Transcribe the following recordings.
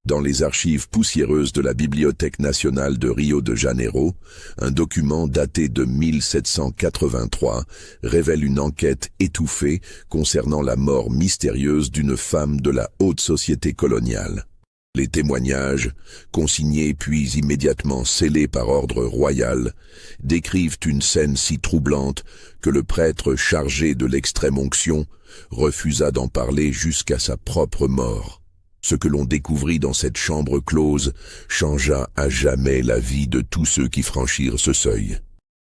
Dans les archives poussiéreuses de la Bibliothèque nationale de Rio de Janeiro, un document daté de 1783 révèle une enquête étouffée concernant la mort mystérieuse d'une femme de la haute société coloniale. Les témoignages, consignés puis immédiatement scellés par ordre royal, décrivent une scène si troublante que le prêtre chargé de l'extrême-onction refusa d'en parler jusqu'à sa propre mort. Ce que l'on découvrit dans cette chambre close changea à jamais la vie de tous ceux qui franchirent ce seuil.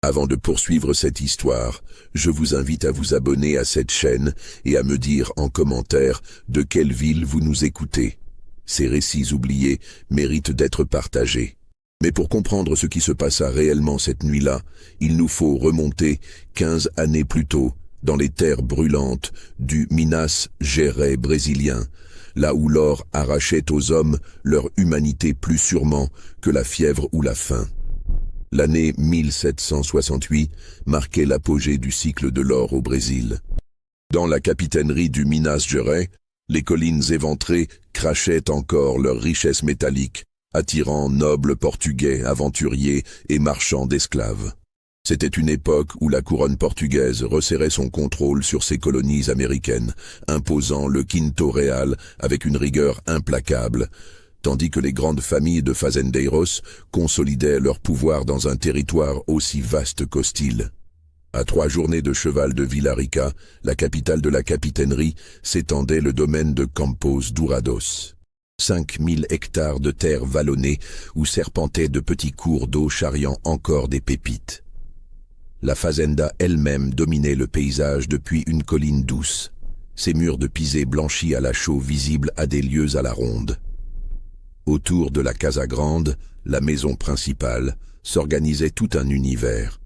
Avant de poursuivre cette histoire, je vous invite à vous abonner à cette chaîne et à me dire en commentaire de quelle ville vous nous écoutez. Ces récits oubliés méritent d'être partagés. Mais pour comprendre ce qui se passa réellement cette nuit-là, il nous faut remonter 15 années plus tôt, dans les terres brûlantes du Minas Gerais brésilien, là où l'or arrachait aux hommes leur humanité plus sûrement que la fièvre ou la faim. L'année 1768 marquait l'apogée du cycle de l'or au Brésil. Dans la capitainerie du Minas Gerais, les collines éventrées crachaient encore leurs richesses métalliques, attirant nobles portugais, aventuriers et marchands d'esclaves. C'était une époque où la couronne portugaise resserrait son contrôle sur ses colonies américaines, imposant le quinto real avec une rigueur implacable, tandis que les grandes familles de fazendeiros consolidaient leur pouvoir dans un territoire aussi vaste qu'hostile. À 3 journées de cheval de Villarica, la capitale de la capitainerie, s'étendait le domaine de Campos Dourados. 5000 hectares de terre vallonnée où serpentaient de petits cours d'eau charriant encore des pépites. La fazenda elle-même dominait le paysage depuis une colline douce, ses murs de pisé blanchis à la chaux visibles à des lieues à la ronde. Autour de la Casa Grande, la maison principale, s'organisait tout un univers.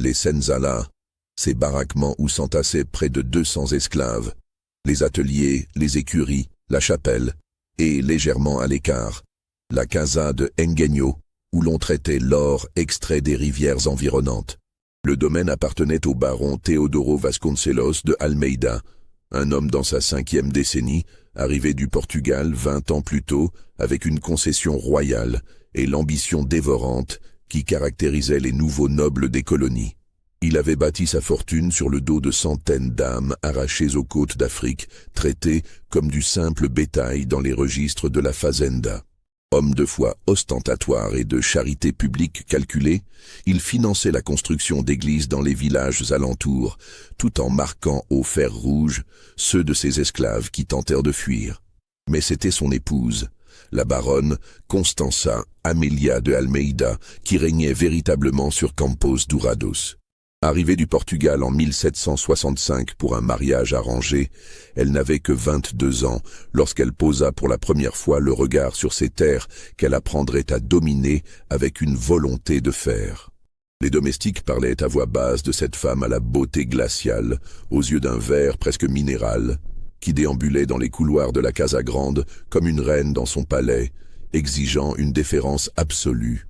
Les senzalas, ces baraquements où s'entassaient près de 200 esclaves, les ateliers, les écuries, la chapelle, et légèrement à l'écart, la Casa de Engenho, où l'on traitait l'or extrait des rivières environnantes. Le domaine appartenait au baron Teodoro Vasconcelos de Almeida, un homme dans sa 5e décennie, arrivé du Portugal 20 ans plus tôt, avec une concession royale et l'ambition dévorante qui caractérisait les nouveaux nobles des colonies. Il avait bâti sa fortune sur le dos de centaines d'âmes arrachées aux côtes d'Afrique, traitées comme du simple bétail dans les registres de la fazenda. Homme de foi ostentatoire et de charité publique calculée, il finançait la construction d'églises dans les villages alentours, tout en marquant au fer rouge ceux de ses esclaves qui tentèrent de fuir. Mais c'était son épouse, la baronne Constança Amélia de Almeida, qui régnait véritablement sur Campos Dourados. Arrivée du Portugal en 1765 pour un mariage arrangé, elle n'avait que 22 ans lorsqu'elle posa pour la première fois le regard sur ces terres qu'elle apprendrait à dominer avec une volonté de fer. Les domestiques parlaient à voix basse de cette femme à la beauté glaciale, aux yeux d'un vert presque minéral, qui déambulait dans les couloirs de la Casa Grande comme une reine dans son palais, exigeant une déférence absolue.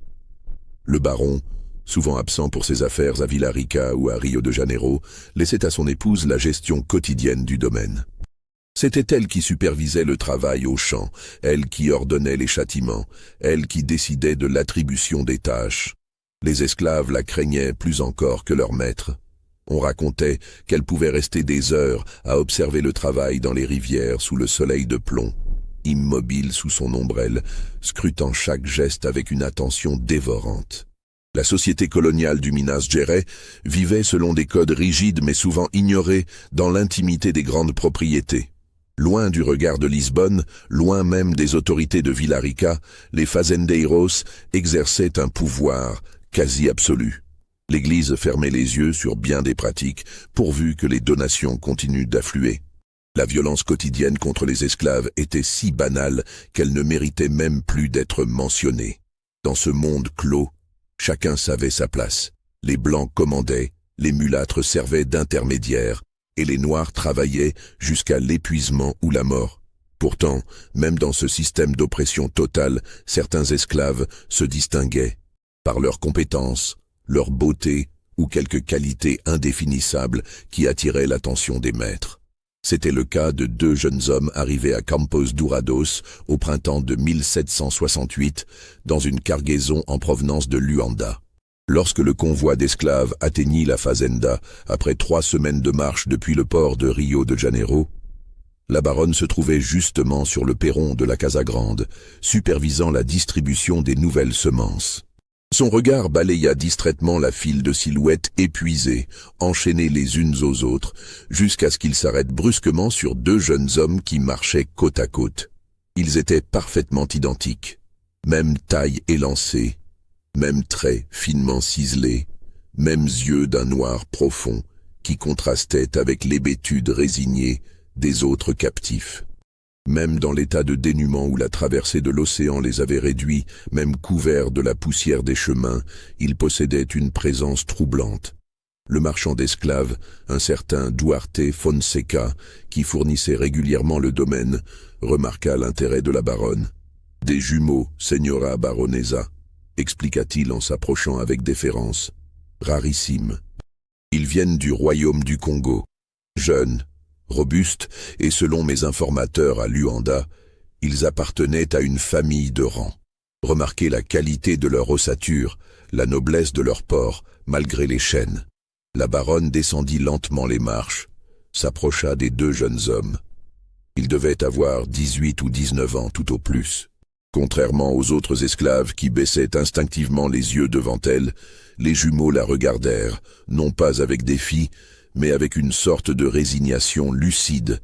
Le baron, souvent absent pour ses affaires à Villarica ou à Rio de Janeiro, laissait à son épouse la gestion quotidienne du domaine. C'était elle qui supervisait le travail aux champs, elle qui ordonnait les châtiments, elle qui décidait de l'attribution des tâches. Les esclaves la craignaient plus encore que leur maître. On racontait qu'elle pouvait rester des heures à observer le travail dans les rivières sous le soleil de plomb, immobile sous son ombrelle, scrutant chaque geste avec une attention dévorante. La société coloniale du Minas Gerais vivait selon des codes rigides mais souvent ignorés dans l'intimité des grandes propriétés. Loin du regard de Lisbonne, loin même des autorités de Villarica, les fazendeiros exerçaient un pouvoir quasi absolu. L'Église fermait les yeux sur bien des pratiques, pourvu que les donations continuent d'affluer. La violence quotidienne contre les esclaves était si banale qu'elle ne méritait même plus d'être mentionnée. Dans ce monde clos, chacun savait sa place. Les Blancs commandaient, les mulâtres servaient d'intermédiaires, et les Noirs travaillaient jusqu'à l'épuisement ou la mort. Pourtant, même dans ce système d'oppression totale, certains esclaves se distinguaient par leur compétence, leur beauté ou quelques qualités indéfinissables qui attiraient l'attention des maîtres. C'était le cas de deux jeunes hommes arrivés à Campos Dourados au printemps de 1768 dans une cargaison en provenance de Luanda. Lorsque le convoi d'esclaves atteignit la fazenda, après 3 semaines de marche depuis le port de Rio de Janeiro, la baronne se trouvait justement sur le perron de la Casa Grande, supervisant la distribution des nouvelles semences. Son regard balaya distraitement la file de silhouettes épuisées, enchaînées les unes aux autres, jusqu'à ce qu'il s'arrête brusquement sur 2 jeunes hommes qui marchaient côte à côte. Ils étaient parfaitement identiques, même taille élancée, même traits finement ciselés, mêmes yeux d'un noir profond qui contrastaient avec l'hébétude résignée des autres captifs. Même dans l'état de dénuement où la traversée de l'océan les avait réduits, même couverts de la poussière des chemins, ils possédaient une présence troublante. Le marchand d'esclaves, un certain Duarte Fonseca, qui fournissait régulièrement le domaine, remarqua l'intérêt de la baronne. « Des jumeaux, Señora Baronesa », expliqua-t-il en s'approchant avec déférence. « Rarissimes. Ils viennent du royaume du Congo. Jeunes, robustes, et selon mes informateurs à Luanda, ils appartenaient à une famille de rang. Remarquez la qualité de leur ossature, la noblesse de leur port, malgré les chaînes. » La baronne descendit lentement les marches, s'approcha des 2 jeunes hommes. Ils devaient avoir 18 ou 19 ans tout au plus. Contrairement aux autres esclaves qui baissaient instinctivement les yeux devant elle, les jumeaux la regardèrent, non pas avec défi, mais avec une sorte de résignation lucide,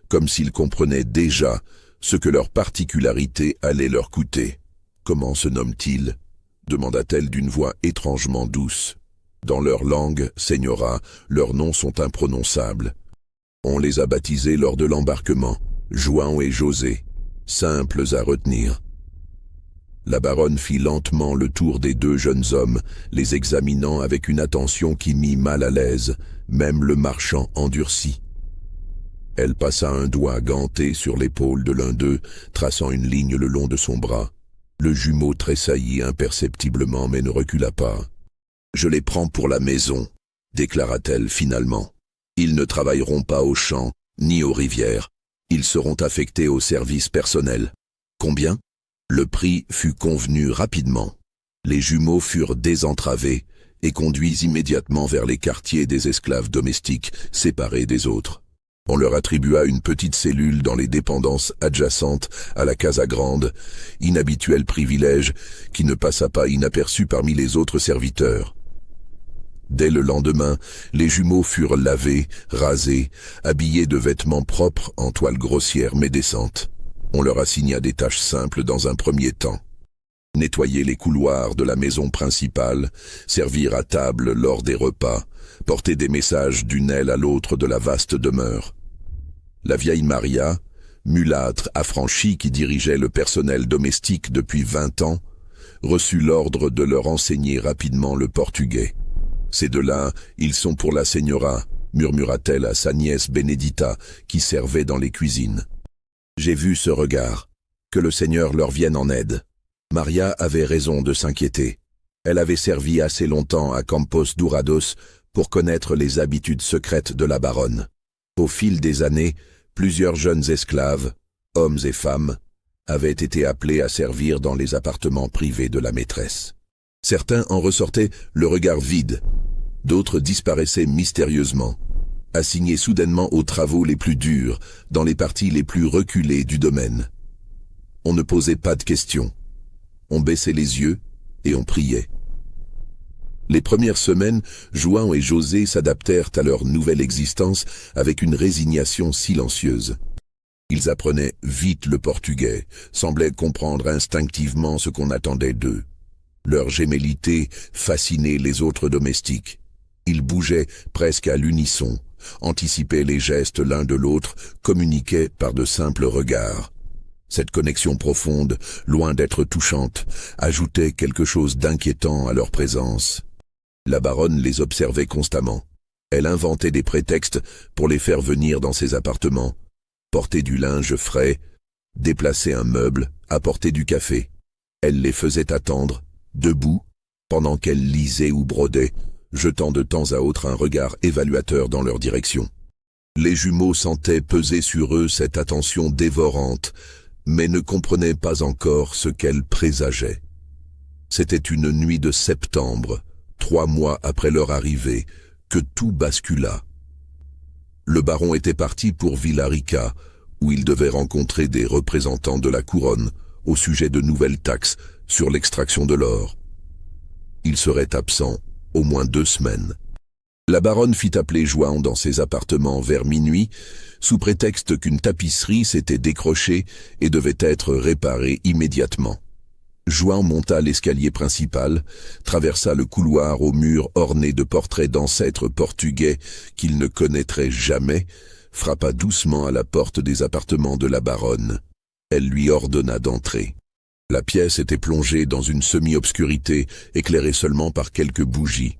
comme s'ils comprenaient déjà ce que leur particularité allait leur coûter. « Comment se nomme-t-il » demanda-t-elle d'une voix étrangement douce. « Dans leur langue, Señora, leurs noms sont imprononçables. On les a baptisés lors de l'embarquement, João et José, simples à retenir. » La baronne fit lentement le tour des 2 jeunes hommes, les examinant avec une attention qui mit mal à l'aise, même le marchand endurci. Elle passa un doigt ganté sur l'épaule de l'un d'eux, traçant une ligne le long de son bras. Le jumeau tressaillit imperceptiblement mais ne recula pas. « Je les prends pour la maison », déclara-t-elle finalement. « Ils ne travailleront pas aux champs, ni aux rivières. Ils seront affectés au service personnel. Combien ? » Le prix fut convenu rapidement. Les jumeaux furent désentravés et conduits immédiatement vers les quartiers des esclaves domestiques, séparés des autres. On leur attribua une petite cellule dans les dépendances adjacentes à la Casa Grande, inhabituel privilège qui ne passa pas inaperçu parmi les autres serviteurs. Dès le lendemain, les jumeaux furent lavés, rasés, habillés de vêtements propres en toile grossière mais décente. On leur assigna des tâches simples dans un premier temps. Nettoyer les couloirs de la maison principale, servir à table lors des repas, porter des messages d'une aile à l'autre de la vaste demeure. La vieille Maria, mulâtre affranchie qui dirigeait le personnel domestique depuis 20 ans, reçut l'ordre de leur enseigner rapidement le portugais. « Ces 2-là, ils sont pour la Señora », murmura-t-elle à sa nièce Benedita, qui servait dans les cuisines. J'ai vu ce regard. Que le Seigneur leur vienne en aide. Maria avait raison de s'inquiéter. Elle avait servi assez longtemps à Campos Dourados pour connaître les habitudes secrètes de la baronne. Au fil des années, plusieurs jeunes esclaves, hommes et femmes, avaient été appelés à servir dans les appartements privés de la maîtresse. Certains en ressortaient le regard vide, d'autres disparaissaient mystérieusement, assignés soudainement aux travaux les plus durs, dans les parties les plus reculées du domaine. On ne posait pas de questions. On baissait les yeux et on priait. Les premières semaines, João et José s'adaptèrent à leur nouvelle existence avec une résignation silencieuse. Ils apprenaient vite le portugais, semblaient comprendre instinctivement ce qu'on attendait d'eux. Leur gémellité fascinait les autres domestiques. Ils bougeaient presque à l'unisson, anticipaient les gestes l'un de l'autre, communiquaient par de simples regards. Cette connexion profonde, loin d'être touchante, ajoutait quelque chose d'inquiétant à leur présence. La baronne les observait constamment. Elle inventait des prétextes pour les faire venir dans ses appartements, porter du linge frais, déplacer un meuble, apporter du café. Elle les faisait attendre, debout, pendant qu'elle lisait ou brodait, jetant de temps à autre un regard évaluateur dans leur direction. Les jumeaux sentaient peser sur eux cette attention dévorante, mais ne comprenaient pas encore ce qu'elle présageait. C'était une nuit de septembre, 3 mois après leur arrivée, que tout bascula. Le baron était parti pour Villarica, où il devait rencontrer des représentants de la couronne au sujet de nouvelles taxes sur l'extraction de l'or. Il serait absent au moins 2 semaines. La baronne fit appeler João dans ses appartements vers minuit, sous prétexte qu'une tapisserie s'était décrochée et devait être réparée immédiatement. João monta l'escalier principal, traversa le couloir aux murs ornés de portraits d'ancêtres portugais qu'il ne connaîtrait jamais, frappa doucement à la porte des appartements de la baronne. Elle lui ordonna d'entrer. La pièce était plongée dans une semi-obscurité, éclairée seulement par quelques bougies.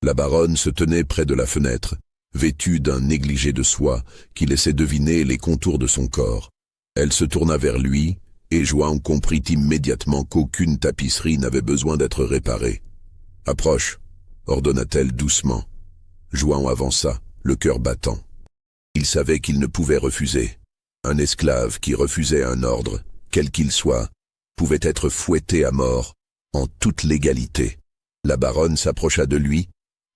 La baronne se tenait près de la fenêtre, vêtue d'un négligé de soie qui laissait deviner les contours de son corps. Elle se tourna vers lui, et João comprit immédiatement qu'aucune tapisserie n'avait besoin d'être réparée. « Approche », ordonna-t-elle doucement. João avança, le cœur battant. Il savait qu'il ne pouvait refuser. Un esclave qui refusait un ordre, quel qu'il soit, pouvait être fouetté à mort, en toute légalité. La baronne s'approcha de lui,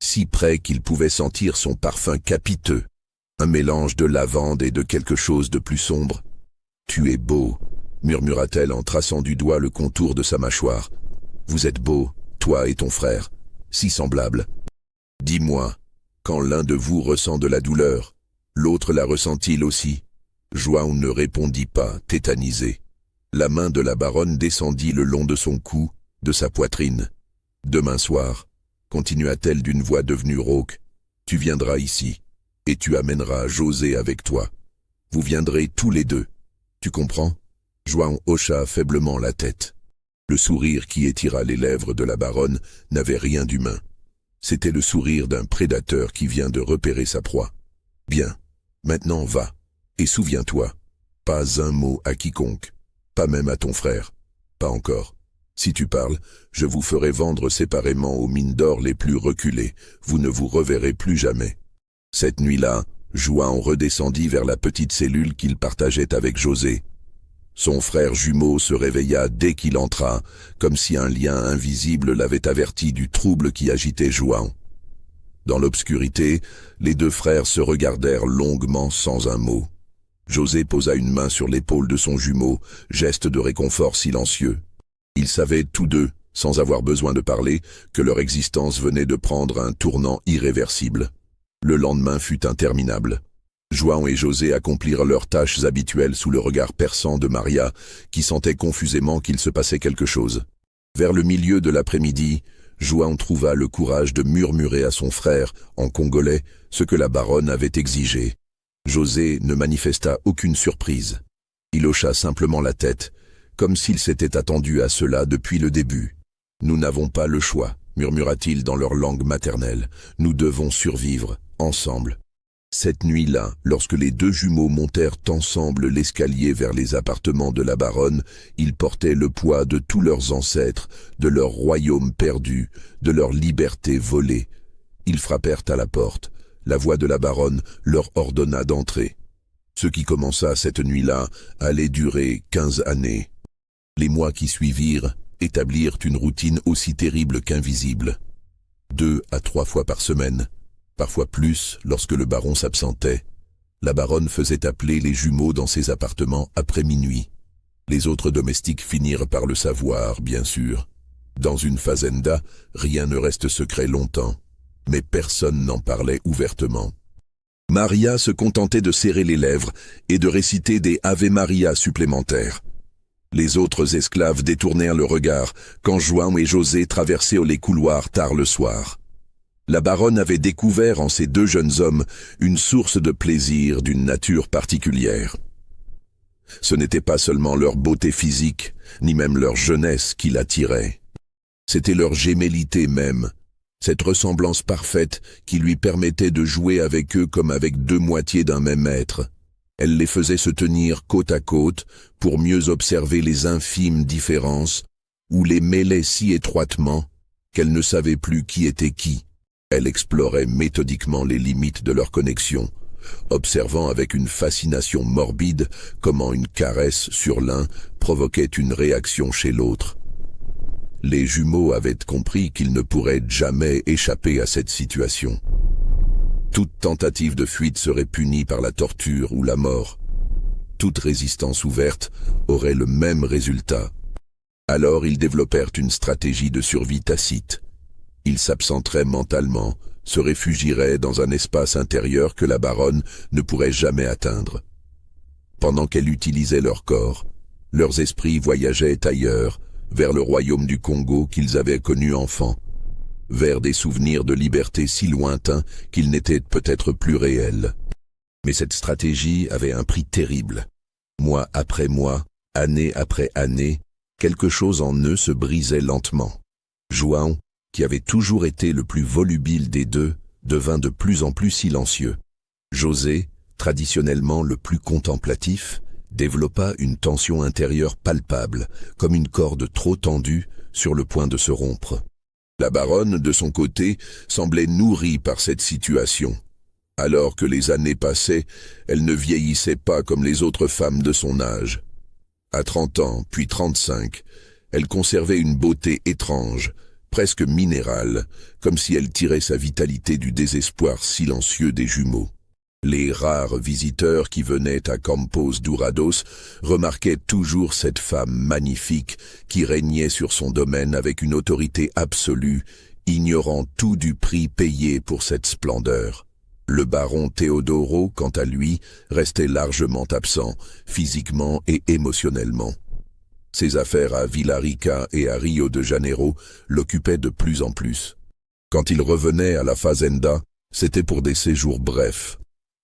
si près qu'il pouvait sentir son parfum capiteux, un mélange de lavande et de quelque chose de plus sombre. « Tu es beau », murmura-t-elle en traçant du doigt le contour de sa mâchoire. « Vous êtes beau, toi et ton frère, si semblables. Dis-moi, quand l'un de vous ressent de la douleur, l'autre la ressent-il aussi ?» João ne répondit pas, tétanisé. La main de la baronne descendit le long de son cou, de sa poitrine. « Demain soir, continua-t-elle d'une voix devenue rauque, tu viendras ici, et tu amèneras José avec toi. Vous viendrez tous les deux. Tu comprends ?» João hocha faiblement la tête. Le sourire qui étira les lèvres de la baronne n'avait rien d'humain. C'était le sourire d'un prédateur qui vient de repérer sa proie. « Bien, maintenant va, et souviens-toi, pas un mot à quiconque, pas même à ton frère, pas encore. Si tu parles, je vous ferai vendre séparément aux mines d'or les plus reculées, vous ne vous reverrez plus jamais. » Cette nuit-là, João redescendit vers la petite cellule qu'il partageait avec José. Son frère jumeau se réveilla dès qu'il entra, comme si un lien invisible l'avait averti du trouble qui agitait João. Dans l'obscurité, les 2 frères se regardèrent longuement sans un mot. José posa une main sur l'épaule de son jumeau, geste de réconfort silencieux. Ils savaient tous deux, sans avoir besoin de parler, que leur existence venait de prendre un tournant irréversible. Le lendemain fut interminable. João et José accomplirent leurs tâches habituelles sous le regard perçant de Maria, qui sentait confusément qu'il se passait quelque chose. Vers le milieu de l'après-midi, João trouva le courage de murmurer à son frère, en congolais, ce que la baronne avait exigé. José ne manifesta aucune surprise. Il hocha simplement la tête, comme s'il s'était attendu à cela depuis le début. « Nous n'avons pas le choix », murmura-t-il dans leur langue maternelle. « Nous devons survivre, ensemble. » Cette nuit-là, lorsque les 2 jumeaux montèrent ensemble l'escalier vers les appartements de la baronne, ils portaient le poids de tous leurs ancêtres, de leur royaume perdu, de leur liberté volée. Ils frappèrent à la porte. La voix de la baronne leur ordonna d'entrer. Ce qui commença cette nuit-là allait durer 15 années. Les mois qui suivirent établirent une routine aussi terrible qu'invisible. 2 à 3 fois par semaine, parfois plus lorsque le baron s'absentait, la baronne faisait appeler les jumeaux dans ses appartements après minuit. Les autres domestiques finirent par le savoir, bien sûr. Dans une fazenda, rien ne reste secret longtemps, mais personne n'en parlait ouvertement. Maria se contentait de serrer les lèvres et de réciter des Ave Maria supplémentaires. Les autres esclaves détournèrent le regard quand João et José traversaient les couloirs tard le soir. La baronne avait découvert en ces 2 jeunes hommes une source de plaisir d'une nature particulière. Ce n'était pas seulement leur beauté physique, ni même leur jeunesse qui l'attiraient. C'était leur gémellité même, cette ressemblance parfaite qui lui permettait de jouer avec eux comme avec 2 moitiés d'un même être. Elle les faisait se tenir côte à côte pour mieux observer les infimes différences ou les mêlait si étroitement qu'elle ne savait plus qui était qui. Elle explorait méthodiquement les limites de leur connexion, observant avec une fascination morbide comment une caresse sur l'un provoquait une réaction chez l'autre. Les jumeaux avaient compris qu'ils ne pourraient jamais échapper à cette situation. Toute tentative de fuite serait punie par la torture ou la mort. Toute résistance ouverte aurait le même résultat. Alors ils développèrent une stratégie de survie tacite. Ils s'absenteraient mentalement, se réfugieraient dans un espace intérieur que la baronne ne pourrait jamais atteindre. Pendant qu'elle utilisait leur corps, leurs esprits voyageaient ailleurs, vers le royaume du Congo qu'ils avaient connu enfants, vers des souvenirs de liberté si lointains qu'ils n'étaient peut-être plus réels. Mais cette stratégie avait un prix terrible. Mois après mois, année après année, quelque chose en eux se brisait lentement. João, qui avait toujours été le plus volubile des deux, devint de plus en plus silencieux. José, traditionnellement le plus contemplatif, développa une tension intérieure palpable, comme une corde trop tendue sur le point de se rompre. La baronne, de son côté, semblait nourrie par cette situation. Alors que les années passaient, elle ne vieillissait pas comme les autres femmes de son âge. À 30 ans, puis 35, elle conservait une beauté étrange, presque minérale, comme si elle tirait sa vitalité du désespoir silencieux des jumeaux. Les rares visiteurs qui venaient à Campos Dourados remarquaient toujours cette femme magnifique qui régnait sur son domaine avec une autorité absolue, ignorant tout du prix payé pour cette splendeur. Le baron Teodoro, quant à lui, restait largement absent, physiquement et émotionnellement. Ses affaires à Villarica et à Rio de Janeiro l'occupaient de plus en plus. Quand il revenait à la fazenda, c'était pour des séjours brefs,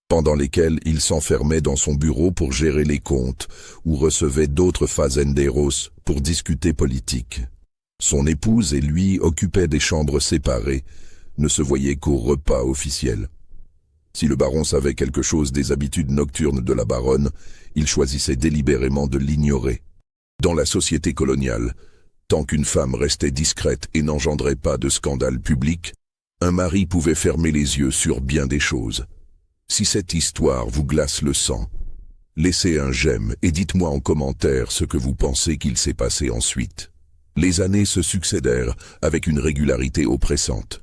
pendant lesquels il s'enfermait dans son bureau pour gérer les comptes ou recevait d'autres fazenderos pour discuter politique. Son épouse et lui occupaient des chambres séparées, ne se voyaient qu'au repas officiel. Si le baron savait quelque chose des habitudes nocturnes de la baronne, il choisissait délibérément de l'ignorer. Dans la société coloniale, tant qu'une femme restait discrète et n'engendrait pas de scandale public, un mari pouvait fermer les yeux sur bien des choses. Si cette histoire vous glace le sang, laissez un j'aime et dites-moi en commentaire ce que vous pensez qu'il s'est passé ensuite. Les années se succédèrent avec une régularité oppressante.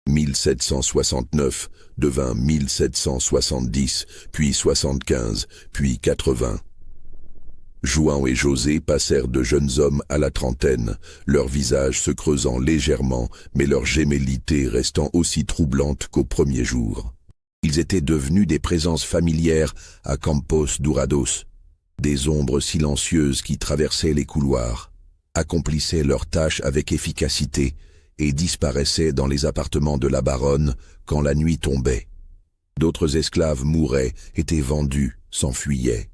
1769 devint 1770, puis 75, puis 80. João et José passèrent de jeunes hommes à la trentaine, leurs visages se creusant légèrement, mais leur gémellité restant aussi troublante qu'au premier jour. Ils étaient devenus des présences familières à Campos Dourados, des ombres silencieuses qui traversaient les couloirs, accomplissaient leurs tâches avec efficacité et disparaissaient dans les appartements de la baronne quand la nuit tombait. D'autres esclaves mouraient, étaient vendus, s'enfuyaient.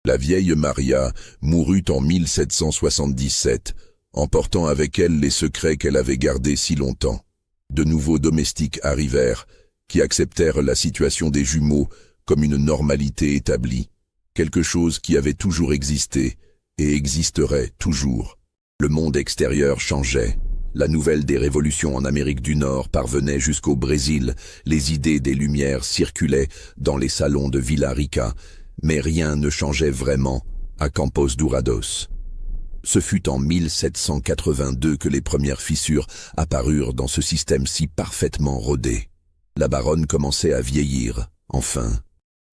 La vieille Maria mourut en 1777, emportant avec elle les secrets qu'elle avait gardés si longtemps. De nouveaux domestiques arrivèrent, qui acceptèrent la situation des jumeaux comme une normalité établie, quelque chose qui avait toujours existé et existerait toujours. Le monde extérieur changeait. La nouvelle des révolutions en Amérique du Nord parvenait jusqu'au Brésil, les idées des Lumières circulaient dans les salons de Villarica, mais rien ne changeait vraiment à Campos Dourados. Ce fut en 1782 que les premières fissures apparurent dans ce système si parfaitement rodé. La baronne commençait à vieillir, enfin.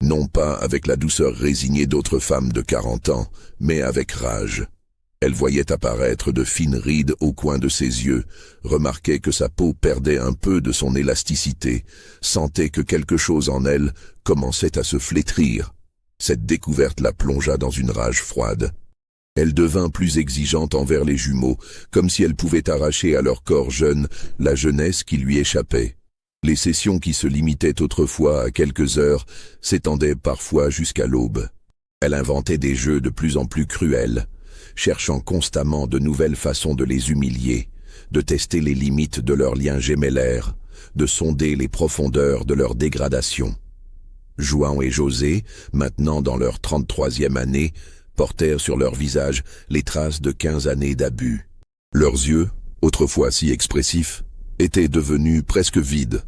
Non pas avec la douceur résignée d'autres femmes de 40 ans, mais avec rage. Elle voyait apparaître de fines rides au coin de ses yeux, remarquait que sa peau perdait un peu de son élasticité, sentait que quelque chose en elle commençait à se flétrir. Cette découverte la plongea dans une rage froide. Elle devint plus exigeante envers les jumeaux, comme si elle pouvait arracher à leur corps jeune la jeunesse qui lui échappait. Les sessions qui se limitaient autrefois à quelques heures s'étendaient parfois jusqu'à l'aube. Elle inventait des jeux de plus en plus cruels, cherchant constamment de nouvelles façons de les humilier, de tester les limites de leurs liens gémellaires, de sonder les profondeurs de leur dégradation. João et José, maintenant dans leur 33e année, portèrent sur leur visage les traces de 15 années d'abus. Leurs yeux, autrefois si expressifs, étaient devenus presque vides.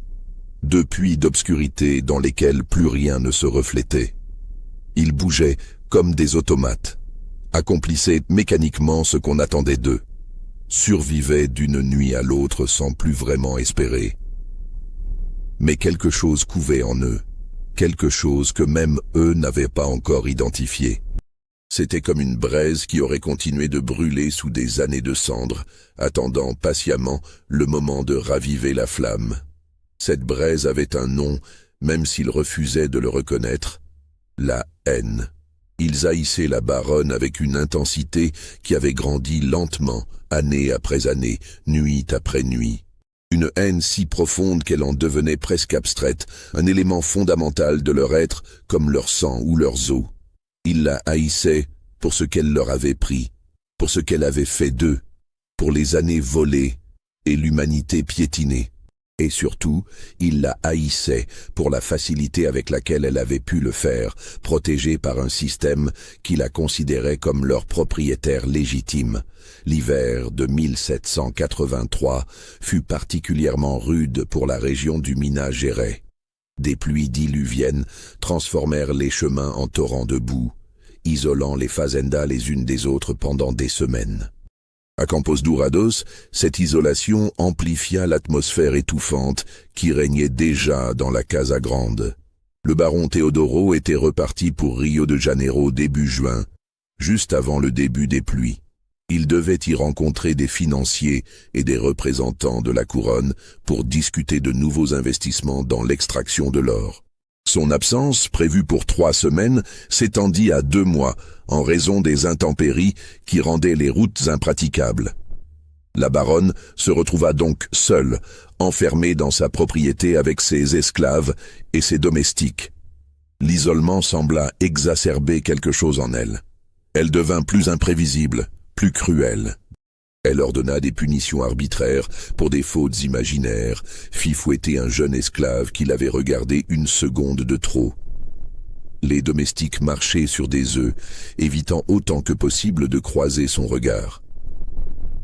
Deux puits d'obscurité dans lesquels plus rien ne se reflétait. Ils bougeaient comme des automates, accomplissaient mécaniquement ce qu'on attendait d'eux, survivaient d'une nuit à l'autre sans plus vraiment espérer. Mais quelque chose couvait en eux, quelque chose que même eux n'avaient pas encore identifié. C'était comme une braise qui aurait continué de brûler sous des années de cendres, attendant patiemment le moment de raviver la flamme. Cette braise avait un nom, même s'ils refusaient de le reconnaître: la haine. Ils haïssaient la baronne avec une intensité qui avait grandi lentement, année après année, nuit après nuit. Une haine si profonde qu'elle en devenait presque abstraite, un élément fondamental de leur être, comme leur sang ou leurs os. Ils la haïssaient pour ce qu'elle leur avait pris, pour ce qu'elle avait fait d'eux, pour les années volées et l'humanité piétinée. Et surtout, ils la haïssaient pour la facilité avec laquelle elle avait pu le faire, protégée par un système qui la considérait comme leur propriétaire légitime. L'hiver de 1783 fut particulièrement rude pour la région du Minas Gerais. Des pluies diluviennes transformèrent les chemins en torrents de boue, isolant les fazendas les unes des autres pendant des semaines. À Campos Dourados, cette isolation amplifia l'atmosphère étouffante qui régnait déjà dans la Casa Grande. Le baron Teodoro était reparti pour Rio de Janeiro début juin, juste avant le début des pluies. Il devait y rencontrer des financiers et des représentants de la couronne pour discuter de nouveaux investissements dans l'extraction de l'or. Son absence, prévue pour 3 semaines, s'étendit à 2 mois, en raison des intempéries qui rendaient les routes impraticables. La baronne se retrouva donc seule, enfermée dans sa propriété avec ses esclaves et ses domestiques. L'isolement sembla exacerber quelque chose en elle. Elle devint plus imprévisible, plus cruelle. Elle ordonna des punitions arbitraires pour des fautes imaginaires, fit fouetter un jeune esclave qui l'avait regardé une seconde de trop. Les domestiques marchaient sur des œufs, évitant autant que possible de croiser son regard.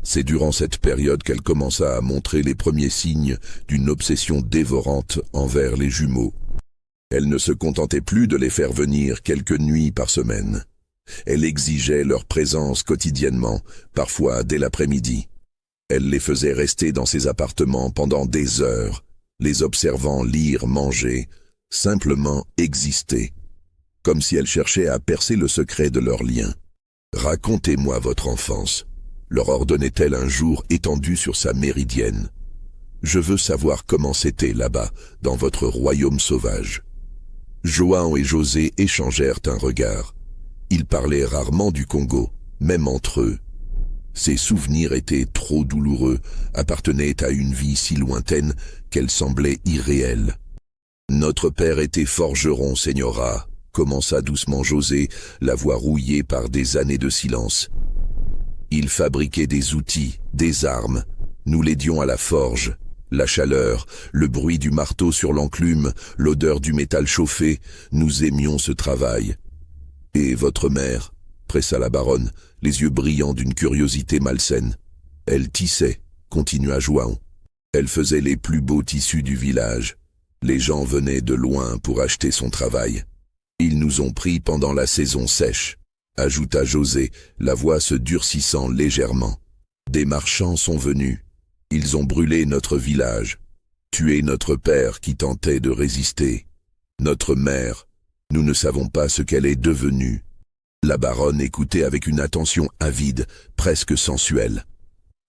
C'est durant cette période qu'elle commença à montrer les premiers signes d'une obsession dévorante envers les jumeaux. Elle ne se contentait plus de les faire venir quelques nuits par semaine. Elle exigeait leur présence quotidiennement, parfois dès l'après-midi. Elle les faisait rester dans ses appartements pendant des heures, les observant lire, manger, simplement exister, comme si elle cherchait à percer le secret de leur lien. « Racontez-moi votre enfance », leur ordonnait-elle un jour étendue sur sa méridienne. « Je veux savoir comment c'était là-bas, dans votre royaume sauvage. » João et José échangèrent un regard. Ils parlaient rarement du Congo, même entre eux. Ces souvenirs étaient trop douloureux, appartenaient à une vie si lointaine qu'elle semblait irréelle. « Notre père était forgeron, señora », commença doucement José, la voix rouillée par des années de silence. « Il fabriquait des outils, des armes. Nous l'aidions à la forge. La chaleur, le bruit du marteau sur l'enclume, l'odeur du métal chauffé, nous aimions ce travail. » « Et votre mère ?» pressa la baronne, les yeux brillants d'une curiosité malsaine. « Elle tissait, » continua João. « Elle faisait les plus beaux tissus du village. Les gens venaient de loin pour acheter son travail. Ils nous ont pris pendant la saison sèche, » ajouta José, la voix se durcissant légèrement. « Des marchands sont venus. Ils ont brûlé notre village, tué notre père qui tentait de résister. Notre mère, nous ne savons pas ce qu'elle est devenue. » La baronne écoutait avec une attention avide, presque sensuelle.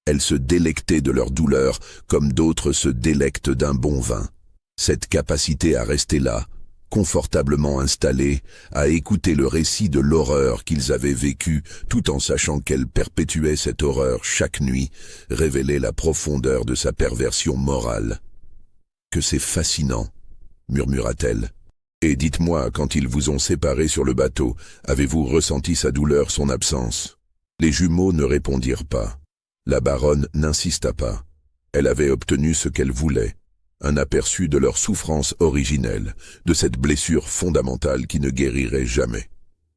Elle se délectait de leur douleur comme d'autres se délectent d'un bon vin. Cette capacité à rester là, confortablement installée, à écouter le récit de l'horreur qu'ils avaient vécue tout en sachant qu'elle perpétuait cette horreur chaque nuit, révélait la profondeur de sa perversion morale. « Que c'est fascinant !» murmura-t-elle. « Et dites-moi, quand ils vous ont séparés sur le bateau, avez-vous ressenti sa douleur, son absence ?» Les jumeaux ne répondirent pas. La baronne n'insista pas. Elle avait obtenu ce qu'elle voulait, un aperçu de leur souffrance originelle, de cette blessure fondamentale qui ne guérirait jamais.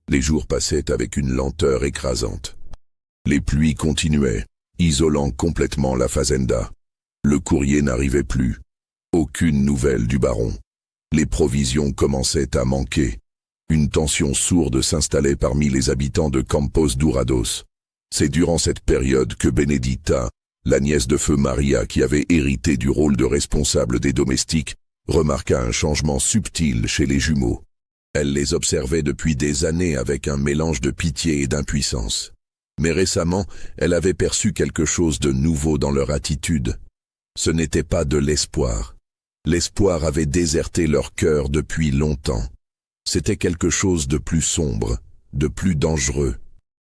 Les jours passaient avec une lenteur écrasante. Les pluies continuaient, isolant complètement la fazenda. Le courrier n'arrivait plus. Aucune nouvelle du baron. Les provisions commençaient à manquer. Une tension sourde s'installait parmi les habitants de Campos Dourados. C'est durant cette période que Benedita, la nièce de feu Maria qui avait hérité du rôle de responsable des domestiques, remarqua un changement subtil chez les jumeaux. Elle les observait depuis des années avec un mélange de pitié et d'impuissance. Mais récemment, elle avait perçu quelque chose de nouveau dans leur attitude. Ce n'était pas de l'espoir. L'espoir avait déserté leur cœur depuis longtemps. C'était quelque chose de plus sombre, de plus dangereux.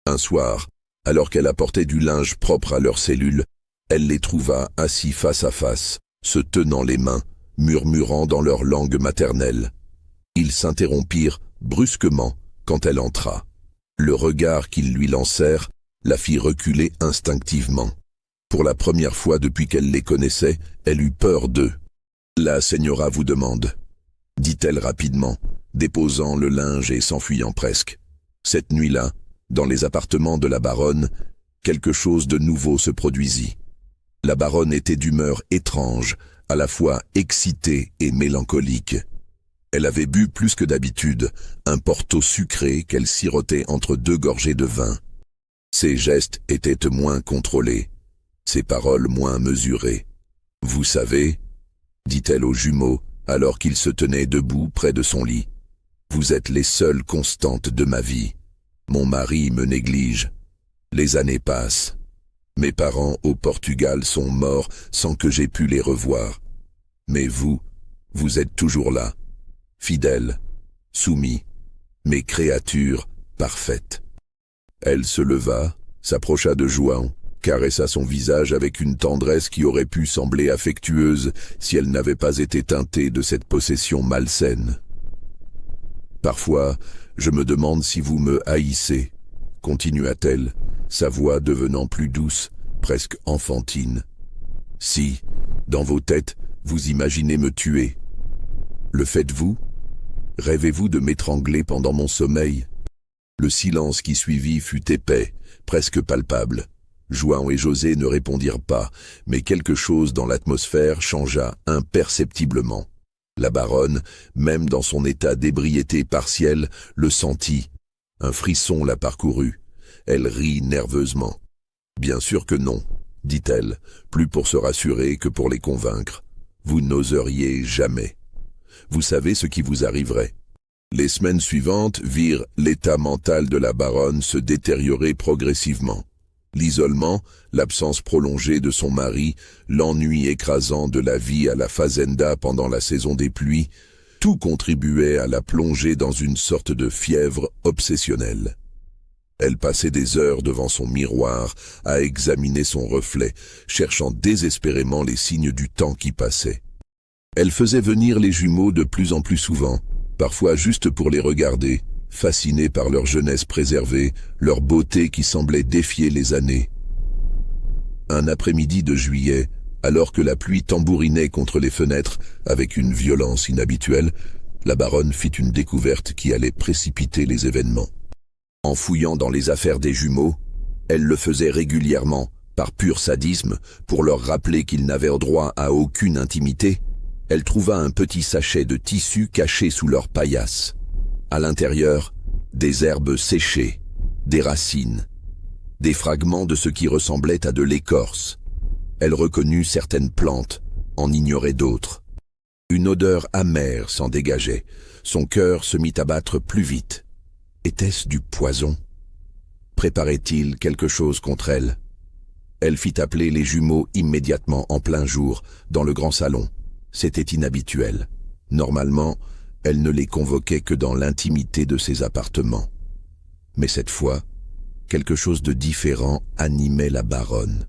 Un soir, alors qu'elle apportait du linge propre à leur cellule, elle les trouva assis face à face, se tenant les mains, murmurant dans leur langue maternelle. Ils s'interrompirent brusquement quand elle entra. Le regard qu'ils lui lancèrent la fit reculer instinctivement. Pour la première fois depuis qu'elle les connaissait, elle eut peur d'eux. « La señora vous demande », dit-elle rapidement, déposant le linge et s'enfuyant presque. Cette nuit-là, dans les appartements de la baronne, quelque chose de nouveau se produisit. La baronne était d'humeur étrange, à la fois excitée et mélancolique. Elle avait bu plus que d'habitude, un porto sucré qu'elle sirotait entre 2 gorgées de vin. Ses gestes étaient moins contrôlés, ses paroles moins mesurées. « Vous savez, » dit-elle aux jumeaux, alors qu'ils se tenaient debout près de son lit, « vous êtes les seules constantes de ma vie. Mon mari me néglige. Les années passent. Mes parents au Portugal sont morts sans que j'aie pu les revoir. Mais vous êtes toujours là, fidèles, soumis, mes créatures parfaites. » Elle se leva, s'approcha de João, caressa son visage avec une tendresse qui aurait pu sembler affectueuse si elle n'avait pas été teintée de cette possession malsaine. « Parfois, je me demande si vous me haïssez, » continua-t-elle, sa voix devenant plus douce, presque enfantine. « Si, dans vos têtes, vous imaginez me tuer. Le faites-vous? Rêvez-vous de m'étrangler pendant mon sommeil ?» Le silence qui suivit fut épais, presque palpable. João et José ne répondirent pas, mais quelque chose dans l'atmosphère changea imperceptiblement. La baronne, même dans son état d'ébriété partielle, le sentit. Un frisson la parcourut. Elle rit nerveusement. « Bien sûr que non, » dit-elle, plus pour se rassurer que pour les convaincre. « Vous n'oseriez jamais. Vous savez ce qui vous arriverait. » Les semaines suivantes virent l'état mental de la baronne se détériorer progressivement. L'isolement, l'absence prolongée de son mari, l'ennui écrasant de la vie à la fazenda pendant la saison des pluies, tout contribuait à la plonger dans une sorte de fièvre obsessionnelle. Elle passait des heures devant son miroir à examiner son reflet, cherchant désespérément les signes du temps qui passait. Elle faisait venir les jumeaux de plus en plus souvent, parfois juste pour les regarder, fascinée par leur jeunesse préservée, leur beauté qui semblait défier les années. Un après-midi de juillet, alors que la pluie tambourinait contre les fenêtres avec une violence inhabituelle, la baronne fit une découverte qui allait précipiter les événements. En fouillant dans les affaires des jumeaux, elle le faisait régulièrement, par pur sadisme, pour leur rappeler qu'ils n'avaient droit à aucune intimité. Elle trouva un petit sachet de tissu caché sous leur paillasse. À l'intérieur, des herbes séchées, des racines, des fragments de ce qui ressemblait à de l'écorce. Elle reconnut certaines plantes, en ignorait d'autres. Une odeur amère s'en dégageait. Son cœur se mit à battre plus vite. Était-ce du poison? Préparait-il quelque chose contre elle? Elle fit appeler les jumeaux immédiatement en plein jour, dans le grand salon. C'était inhabituel. Normalement, elle ne les convoquait que dans l'intimité de ses appartements. Mais cette fois, quelque chose de différent animait la baronne.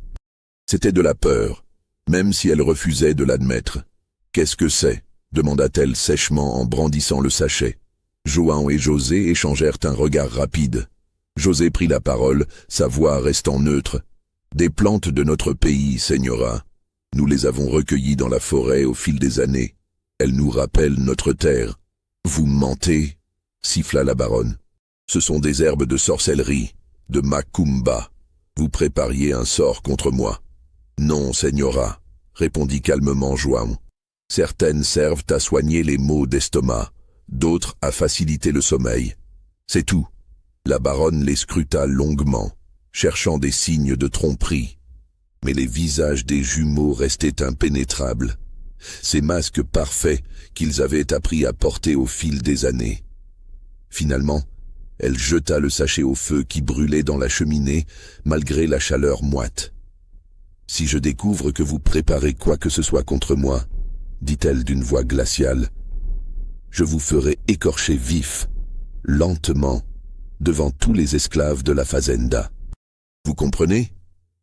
C'était de la peur, même si elle refusait de l'admettre. « Qu'est-ce que c'est » demanda-t-elle sèchement en brandissant le sachet. João et José échangèrent un regard rapide. José prit la parole, sa voix restant neutre. « Des plantes de notre pays, señora. Nous les avons recueillies dans la forêt au fil des années. Elles nous rappellent notre terre. »« Vous mentez » siffla la baronne. « Ce sont des herbes de sorcellerie, de macumba. Vous prépariez un sort contre moi. »« Non, señora, » répondit calmement João. Certaines servent à soigner les maux d'estomac, d'autres à faciliter le sommeil. C'est tout. La baronne les scruta longuement, cherchant des signes de tromperie. Mais les visages des jumeaux restaient impénétrables. Ces masques parfaits qu'ils avaient appris à porter au fil des années. Finalement, elle jeta le sachet au feu qui brûlait dans la cheminée, malgré la chaleur moite. « Si je découvre que vous préparez quoi que ce soit contre moi, dit-elle d'une voix glaciale, je vous ferai écorcher vif, lentement, devant tous les esclaves de la fazenda. Vous comprenez ?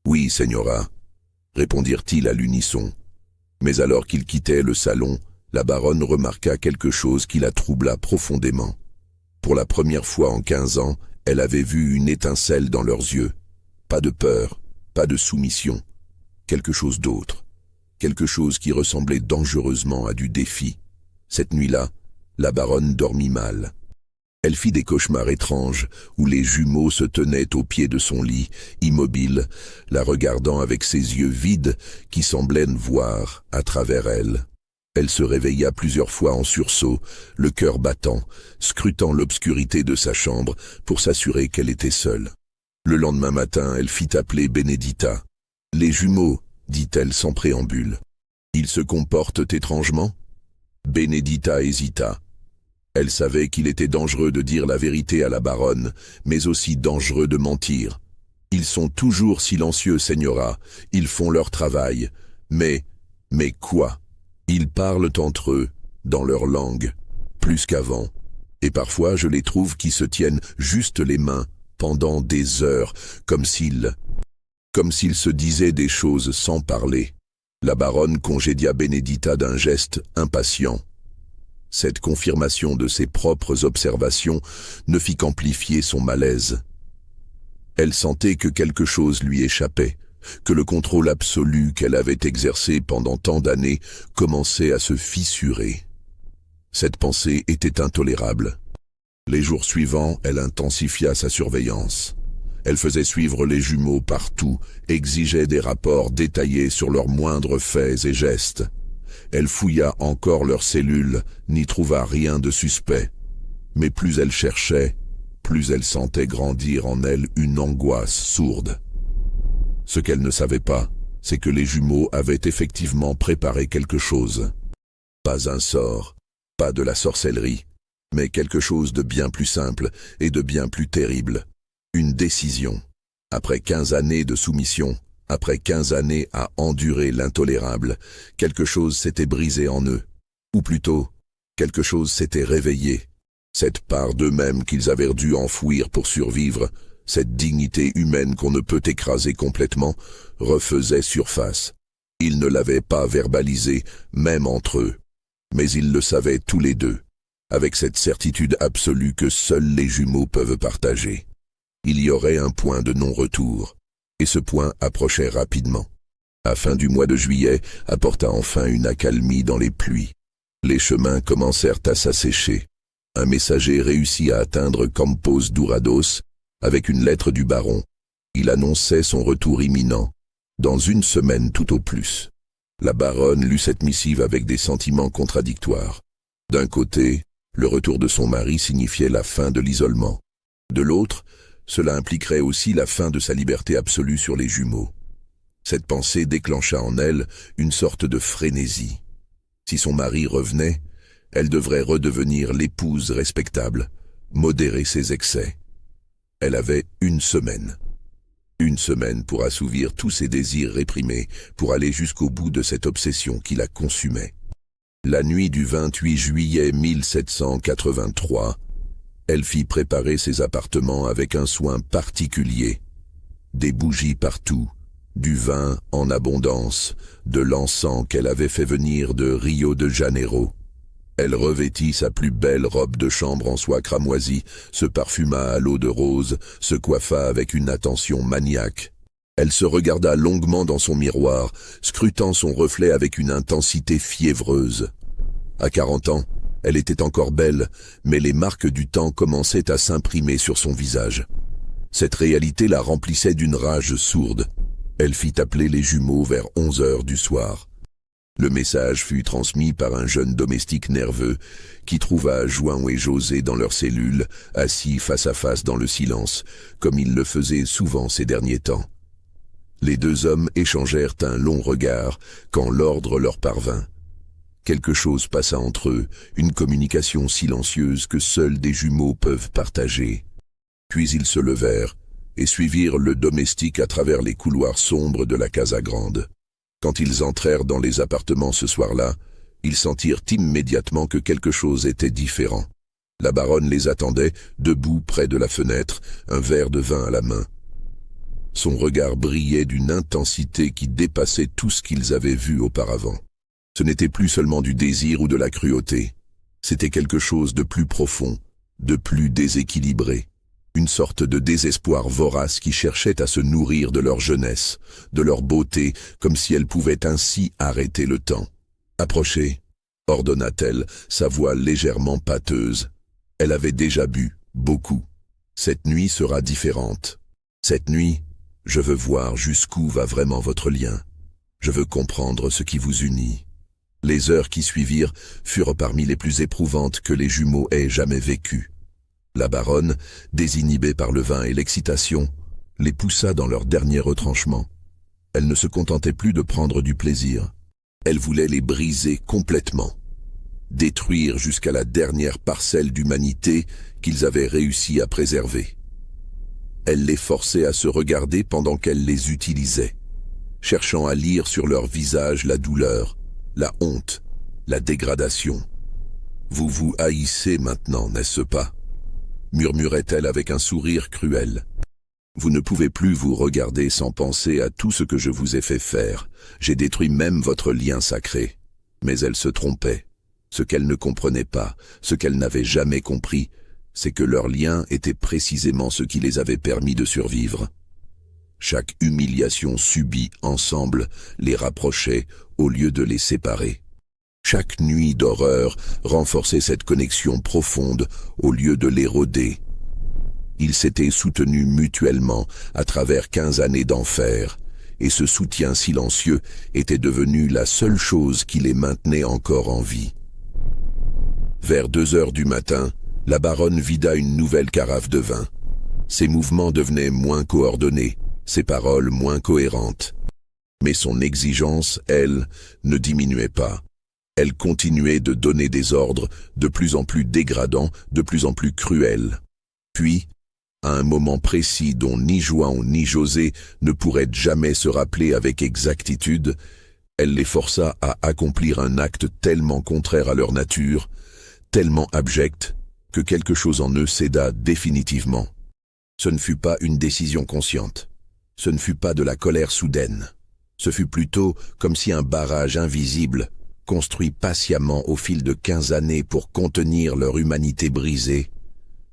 Oui, señora, répondirent-ils à l'unisson. Mais alors qu'ils quittaient le salon, la baronne remarqua quelque chose qui la troubla profondément. Pour la première fois en 15 ans, elle avait vu une étincelle dans leurs yeux. Pas de peur, pas de soumission. Quelque chose d'autre. Quelque chose qui ressemblait dangereusement à du défi. Cette nuit-là, la baronne dormit mal. Elle fit des cauchemars étranges où les jumeaux se tenaient au pied de son lit, immobiles, la regardant avec ses yeux vides qui semblaient voir à travers elle. Elle se réveilla plusieurs fois en sursaut, le cœur battant, scrutant l'obscurité de sa chambre pour s'assurer qu'elle était seule. Le lendemain matin, elle fit appeler Benedita. « Les jumeaux, dit-elle sans préambule. Ils se comportent étrangement ?» Benedita hésita. Elle savait qu'il était dangereux de dire la vérité à la baronne, mais aussi dangereux de mentir. « Ils sont toujours silencieux, señora, ils font leur travail. Mais quoi ? Ils parlent entre eux, dans leur langue, plus qu'avant. Et parfois je les trouve qui se tiennent juste les mains, pendant des heures, comme s'ils se disaient des choses sans parler. » La baronne congédia Benedita d'un geste impatient. Cette confirmation de ses propres observations ne fit qu'amplifier son malaise. Elle sentait que quelque chose lui échappait, que le contrôle absolu qu'elle avait exercé pendant tant d'années commençait à se fissurer. Cette pensée était intolérable. Les jours suivants, elle intensifia sa surveillance. Elle faisait suivre les jumeaux partout, exigeait des rapports détaillés sur leurs moindres faits et gestes. Elle fouilla encore leurs cellules, n'y trouva rien de suspect. Mais plus elle cherchait, plus elle sentait grandir en elle une angoisse sourde. Ce qu'elle ne savait pas, c'est que les jumeaux avaient effectivement préparé quelque chose. Pas un sort, pas de la sorcellerie, mais quelque chose de bien plus simple et de bien plus terrible. Une décision. Après 15 années de soumission, après 15 années à endurer l'intolérable, quelque chose s'était brisé en eux. Ou plutôt, quelque chose s'était réveillé. Cette part d'eux-mêmes qu'ils avaient dû enfouir pour survivre, cette dignité humaine qu'on ne peut écraser complètement, refaisait surface. Ils ne l'avaient pas verbalisé, même entre eux. Mais ils le savaient tous les deux, avec cette certitude absolue que seuls les jumeaux peuvent partager. Il y aurait un point de non-retour, et ce point approchait rapidement. La fin du mois de juillet apporta enfin une accalmie dans les pluies. Les chemins commencèrent à s'assécher. Un messager réussit à atteindre Campos Dourados avec une lettre du baron. Il annonçait son retour imminent, dans 1 semaine tout au plus. La baronne lut cette missive avec des sentiments contradictoires. D'un côté, le retour de son mari signifiait la fin de l'isolement. De l'autre, cela impliquerait aussi la fin de sa liberté absolue sur les jumeaux. Cette pensée déclencha en elle une sorte de frénésie. Si son mari revenait, elle devrait redevenir l'épouse respectable, modérer ses excès. Elle avait 1 semaine. 1 semaine pour assouvir tous ses désirs réprimés, pour aller jusqu'au bout de cette obsession qui la consumait. La nuit du 28 juillet 1783, elle fit préparer ses appartements avec un soin particulier. Des bougies partout, du vin en abondance, de l'encens qu'elle avait fait venir de Rio de Janeiro. Elle revêtit sa plus belle robe de chambre en soie cramoisie, se parfuma à l'eau de rose, se coiffa avec une attention maniaque. Elle se regarda longuement dans son miroir, scrutant son reflet avec une intensité fiévreuse. À 40 ans, elle était encore belle, mais les marques du temps commençaient à s'imprimer sur son visage. Cette réalité la remplissait d'une rage sourde. Elle fit appeler les jumeaux vers 11 heures du soir. Le message fut transmis par un jeune domestique nerveux qui trouva Juan et José dans leur cellule, assis face à face dans le silence, comme ils le faisaient souvent ces derniers temps. Les deux hommes échangèrent un long regard quand l'ordre leur parvint. Quelque chose passa entre eux, une communication silencieuse que seuls des jumeaux peuvent partager. Puis ils se levèrent et suivirent le domestique à travers les couloirs sombres de la Casa Grande. Quand ils entrèrent dans les appartements ce soir-là, ils sentirent immédiatement que quelque chose était différent. La baronne les attendait, debout près de la fenêtre, un verre de vin à la main. Son regard brillait d'une intensité qui dépassait tout ce qu'ils avaient vu auparavant. Ce n'était plus seulement du désir ou de la cruauté. C'était quelque chose de plus profond, de plus déséquilibré. Une sorte de désespoir vorace qui cherchait à se nourrir de leur jeunesse, de leur beauté, comme si elle pouvait ainsi arrêter le temps. « Approchez », ordonna-t-elle, sa voix légèrement pâteuse. Elle avait déjà bu, beaucoup. Cette nuit sera différente. Cette nuit, je veux voir jusqu'où va vraiment votre lien. Je veux comprendre ce qui vous unit. Les heures qui suivirent furent parmi les plus éprouvantes que les jumeaux aient jamais vécues. La baronne, désinhibée par le vin et l'excitation, les poussa dans leur dernier retranchement. Elle ne se contentait plus de prendre du plaisir. Elle voulait les briser complètement, détruire jusqu'à la dernière parcelle d'humanité qu'ils avaient réussi à préserver. Elle les forçait à se regarder pendant qu'elle les utilisait, cherchant à lire sur leur visage la douleur, la honte, la dégradation. « Vous vous haïssez maintenant, n'est-ce pas ?» murmurait-elle avec un sourire cruel. « Vous ne pouvez plus vous regarder sans penser à tout ce que je vous ai fait faire. J'ai détruit même votre lien sacré. » Mais elle se trompait. Ce qu'elle ne comprenait pas, ce qu'elle n'avait jamais compris, c'est que leur lien était précisément ce qui les avait permis de survivre. Chaque humiliation subie ensemble les rapprochait au lieu de les séparer. Chaque nuit d'horreur renforçait cette connexion profonde au lieu de l'éroder. Ils s'étaient soutenus mutuellement à travers 15 années d'enfer, et ce soutien silencieux était devenu la seule chose qui les maintenait encore en vie. Vers 2 heures du matin, la baronne vida une nouvelle carafe de vin. Ses mouvements devenaient moins coordonnés, ses paroles moins cohérentes. Mais son exigence, elle, ne diminuait pas. Elle continuait de donner des ordres de plus en plus dégradants, de plus en plus cruels. Puis, à un moment précis dont ni Juan ni José ne pourraient jamais se rappeler avec exactitude, elle les força à accomplir un acte tellement contraire à leur nature, tellement abject, que quelque chose en eux céda définitivement. Ce ne fut pas une décision consciente. Ce ne fut pas de la colère soudaine. Ce fut plutôt comme si un barrage invisible, construit patiemment au fil de 15 années pour contenir leur humanité brisée,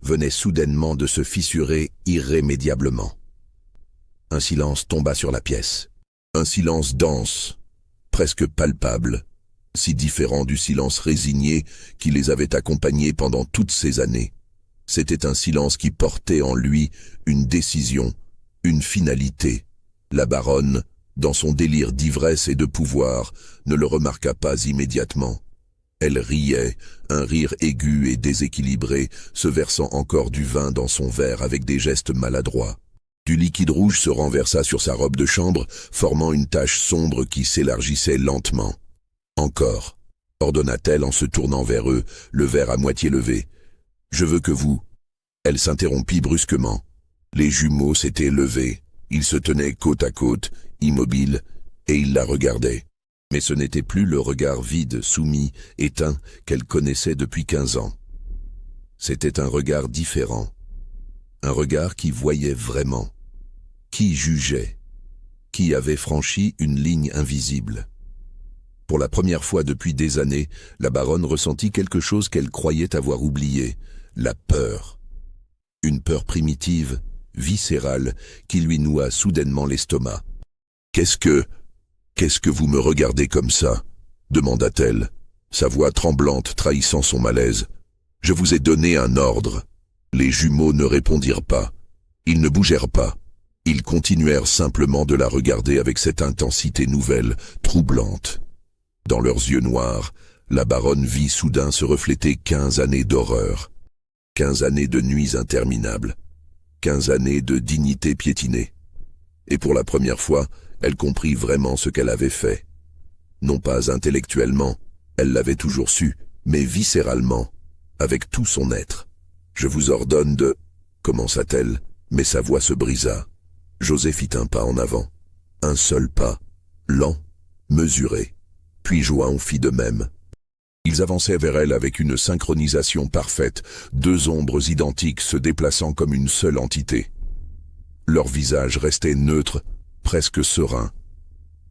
venait soudainement de se fissurer irrémédiablement. Un silence tomba sur la pièce. Un silence dense, presque palpable, si différent du silence résigné qui les avait accompagnés pendant toutes ces années. C'était un silence qui portait en lui une décision, une finalité. La baronne, dans son délire d'ivresse et de pouvoir, ne le remarqua pas immédiatement. Elle riait, un rire aigu et déséquilibré, se versant encore du vin dans son verre avec des gestes maladroits. Du liquide rouge se renversa sur sa robe de chambre, formant une tache sombre qui s'élargissait lentement. « Encore », ordonna-t-elle en se tournant vers eux, le verre à moitié levé. « Je veux que vous… » Elle s'interrompit brusquement. Les jumeaux s'étaient levés. Ils se tenaient côte à côte, immobiles, et ils la regardaient. Mais ce n'était plus le regard vide, soumis, éteint qu'elle connaissait depuis 15 ans. C'était un regard différent. Un regard qui voyait vraiment, qui jugeait, qui avait franchi une ligne invisible. Pour la première fois depuis des années, la baronne ressentit quelque chose qu'elle croyait avoir oublié, la peur. Une peur primitive, viscérale, qui lui noua soudainement l'estomac. « Qu'est-ce que vous me regardez comme ça ?» demanda-t-elle, sa voix tremblante trahissant son malaise. « Je vous ai donné un ordre. » Les jumeaux ne répondirent pas. Ils ne bougèrent pas. Ils continuèrent simplement de la regarder avec cette intensité nouvelle, troublante. Dans leurs yeux noirs, la baronne vit soudain se refléter 15 années d'horreur, 15 années de nuits interminables, 15 années de dignité piétinée. Et pour la première fois, elle comprit vraiment ce qu'elle avait fait. Non pas intellectuellement, elle l'avait toujours su, mais viscéralement, avec tout son être. « Je vous ordonne de... » commença-t-elle, mais sa voix se brisa. José fit un pas en avant, un seul pas, lent, mesuré, puis João fit de même. Ils avançaient vers elle avec une synchronisation parfaite, deux ombres identiques se déplaçant comme une seule entité. Leurs visages restaient neutres, presque sereins.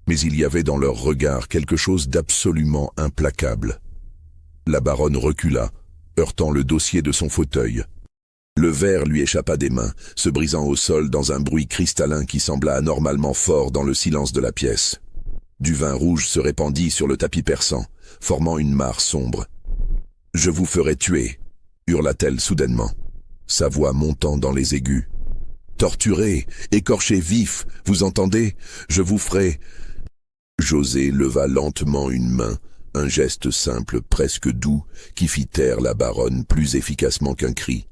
Mais il y avait dans leur regard quelque chose d'absolument implacable. La baronne recula, heurtant le dossier de son fauteuil. Le verre lui échappa des mains, se brisant au sol dans un bruit cristallin qui sembla anormalement fort dans le silence de la pièce. Du vin rouge se répandit sur le tapis persan, formant une mare sombre. « Je vous ferai tuer !» hurla-t-elle soudainement, sa voix montant dans les aigus. « Torturé, écorché vif, vous entendez? Je vous ferai... » José leva lentement une main, un geste simple, presque doux, qui fit taire la baronne plus efficacement qu'un cri.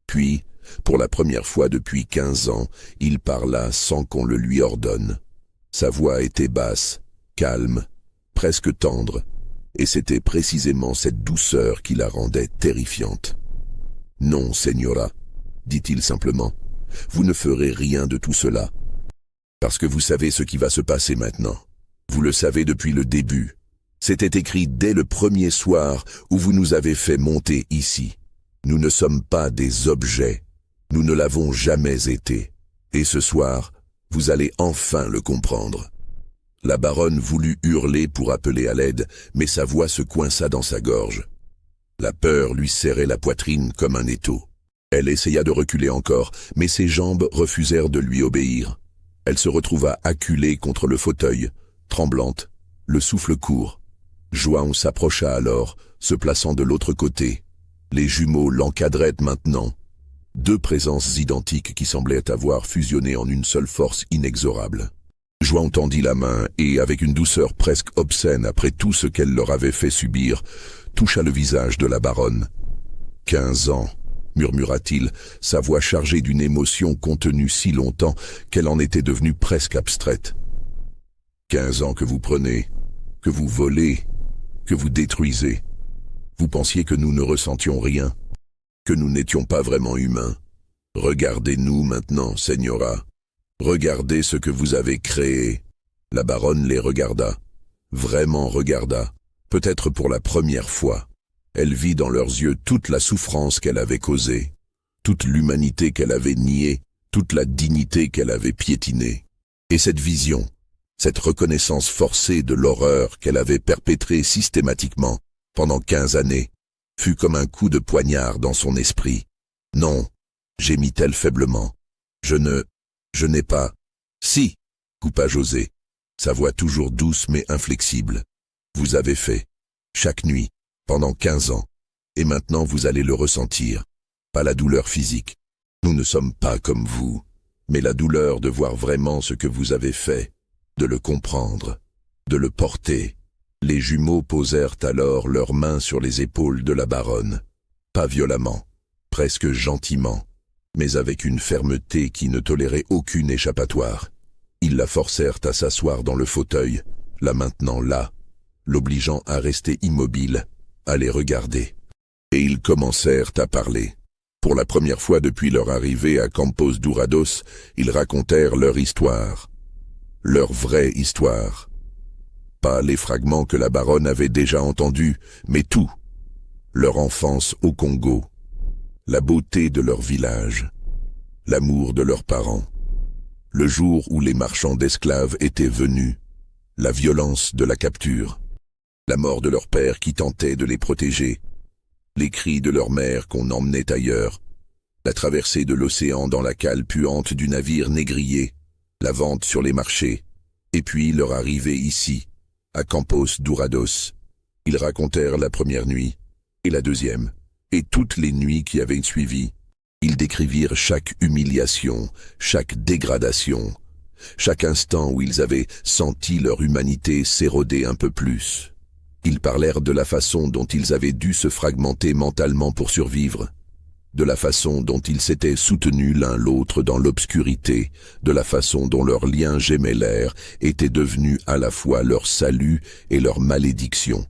Puis, pour la première fois depuis 15 ans, il parla sans qu'on le lui ordonne. Sa voix était basse, calme, presque tendre, et c'était précisément cette douceur qui la rendait terrifiante. « Non, señora, dit-il simplement, vous ne ferez rien de tout cela, parce que vous savez ce qui va se passer maintenant. Vous le savez depuis le début. C'était écrit dès le premier soir où vous nous avez fait monter ici. Nous ne sommes pas des objets, nous ne l'avons jamais été. Et ce soir, vous allez enfin le comprendre. » La baronne voulut hurler pour appeler à l'aide, mais sa voix se coinça dans sa gorge. La peur lui serrait la poitrine comme un étau. Elle essaya de reculer encore, mais ses jambes refusèrent de lui obéir. Elle se retrouva acculée contre le fauteuil, tremblante, le souffle court. João s'approcha alors, se plaçant de l'autre côté. Les jumeaux l'encadraient maintenant. Deux présences identiques qui semblaient avoir fusionné en une seule force inexorable. João tendit la main et, avec une douceur presque obscène après tout ce qu'elle leur avait fait subir, toucha le visage de la baronne. « 15 ans », murmura-t-il, sa voix chargée d'une émotion contenue si longtemps qu'elle en était devenue presque abstraite. « 15 ans que vous prenez, que vous volez, que vous détruisez. Vous pensiez que nous ne ressentions rien, que nous n'étions pas vraiment humains. Regardez-nous maintenant, señora. Regardez ce que vous avez créé. » La baronne les regarda, vraiment regarda, peut-être pour la première fois. Elle vit dans leurs yeux toute la souffrance qu'elle avait causée, toute l'humanité qu'elle avait niée, toute la dignité qu'elle avait piétinée. Et cette vision, cette reconnaissance forcée de l'horreur qu'elle avait perpétrée systématiquement pendant 15 années, fut comme un coup de poignard dans son esprit. « Non, » gémit-elle faiblement, « je n'ai pas... » « Si, » coupa José, sa voix toujours douce mais inflexible. « Vous avez fait, chaque nuit, pendant 15 ans, et maintenant vous allez le ressentir. Pas la douleur physique. Nous ne sommes pas comme vous, mais la douleur de voir vraiment ce que vous avez fait, de le comprendre, de le porter. » Les jumeaux posèrent alors leurs mains sur les épaules de la baronne, pas violemment, presque gentiment, mais avec une fermeté qui ne tolérait aucune échappatoire. Ils la forcèrent à s'asseoir dans le fauteuil, la maintenant là, l'obligeant à rester immobile, à les regarder. Et ils commencèrent à parler. Pour la première fois depuis leur arrivée à Campos Dourados, ils racontèrent leur histoire, leur vraie histoire. Pas les fragments que la baronne avait déjà entendus, mais tout. Leur enfance au Congo, la beauté de leur village, l'amour de leurs parents, le jour où les marchands d'esclaves étaient venus, la violence de la capture, la mort de leur père qui tentait de les protéger, les cris de leur mère qu'on emmenait ailleurs, la traversée de l'océan dans la cale puante du navire négrier, la vente sur les marchés, et puis leur arrivée ici, à Campos Dourados. Ils racontèrent la première nuit, et la deuxième, et toutes les nuits qui avaient suivi. Ils décrivirent chaque humiliation, chaque dégradation, chaque instant où ils avaient senti leur humanité s'éroder un peu plus. Ils parlèrent de la façon dont ils avaient dû se fragmenter mentalement pour survivre, de la façon dont ils s'étaient soutenus l'un l'autre dans l'obscurité, de la façon dont leurs liens gémellaires étaient devenus à la fois leur salut et leur malédiction.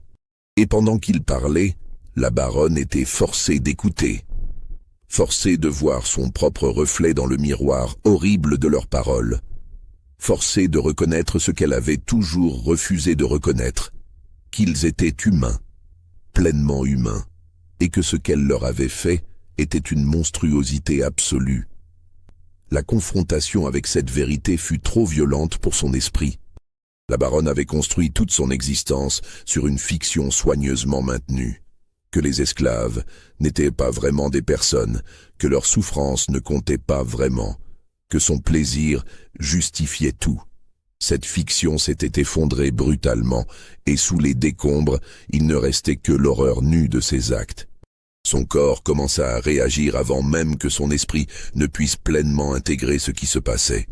Et pendant qu'ils parlaient, la baronne était forcée d'écouter, forcée de voir son propre reflet dans le miroir horrible de leurs paroles, forcée de reconnaître ce qu'elle avait toujours refusé de reconnaître, qu'ils étaient humains, pleinement humains, et que ce qu'elle leur avait fait était une monstruosité absolue. La confrontation avec cette vérité fut trop violente pour son esprit. La baronne avait construit toute son existence sur une fiction soigneusement maintenue, que les esclaves n'étaient pas vraiment des personnes, que leur souffrance ne comptait pas vraiment, que son plaisir justifiait tout. Cette fiction s'était effondrée brutalement, et sous les décombres, il ne restait que l'horreur nue de ses actes. Son corps commença à réagir avant même que son esprit ne puisse pleinement intégrer ce qui se passait.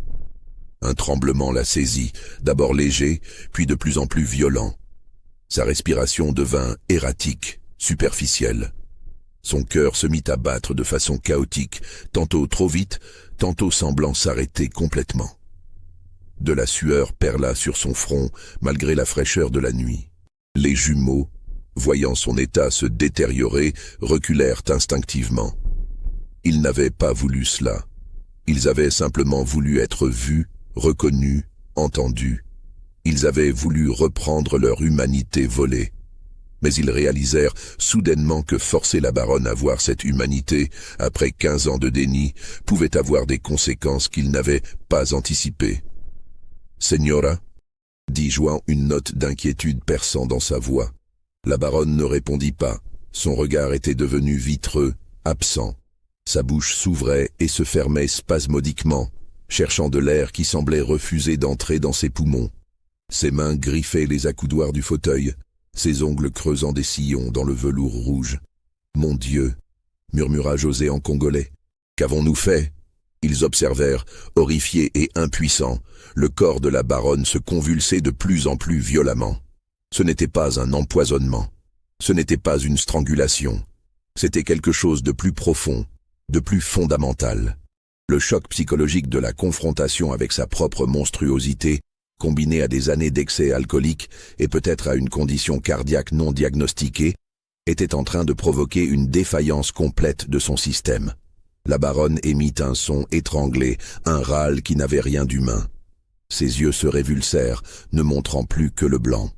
Un tremblement la saisit, d'abord léger, puis de plus en plus violent. Sa respiration devint erratique, superficielle. Son cœur se mit à battre de façon chaotique, tantôt trop vite, tantôt semblant s'arrêter complètement. De la sueur perla sur son front, malgré la fraîcheur de la nuit. Les jumeaux, voyant son état se détériorer, reculèrent instinctivement. Ils n'avaient pas voulu cela. Ils avaient simplement voulu être vus, reconnus, entendus. Ils avaient voulu reprendre leur humanité volée. Mais ils réalisèrent soudainement que forcer la baronne à voir cette humanité, après 15 ans de déni, pouvait avoir des conséquences qu'ils n'avaient pas anticipées. « Señora » dit Juan, une note d'inquiétude perçant dans sa voix. La baronne ne répondit pas. Son regard était devenu vitreux, absent. Sa bouche s'ouvrait et se fermait spasmodiquement, cherchant de l'air qui semblait refuser d'entrer dans ses poumons. Ses mains griffaient les accoudoirs du fauteuil, ses ongles creusant des sillons dans le velours rouge. « Mon Dieu !» murmura José en congolais. « Qu'avons-nous fait ?» Ils observèrent, horrifiés et impuissants, le corps de la baronne se convulser de plus en plus violemment. Ce n'était pas un empoisonnement, ce n'était pas une strangulation, c'était quelque chose de plus profond, de plus fondamental. Le choc psychologique de la confrontation avec sa propre monstruosité, combiné à des années d'excès alcoolique et peut-être à une condition cardiaque non diagnostiquée, était en train de provoquer une défaillance complète de son système. La baronne émit un son étranglé, un râle qui n'avait rien d'humain. Ses yeux se révulsèrent, ne montrant plus que le blanc.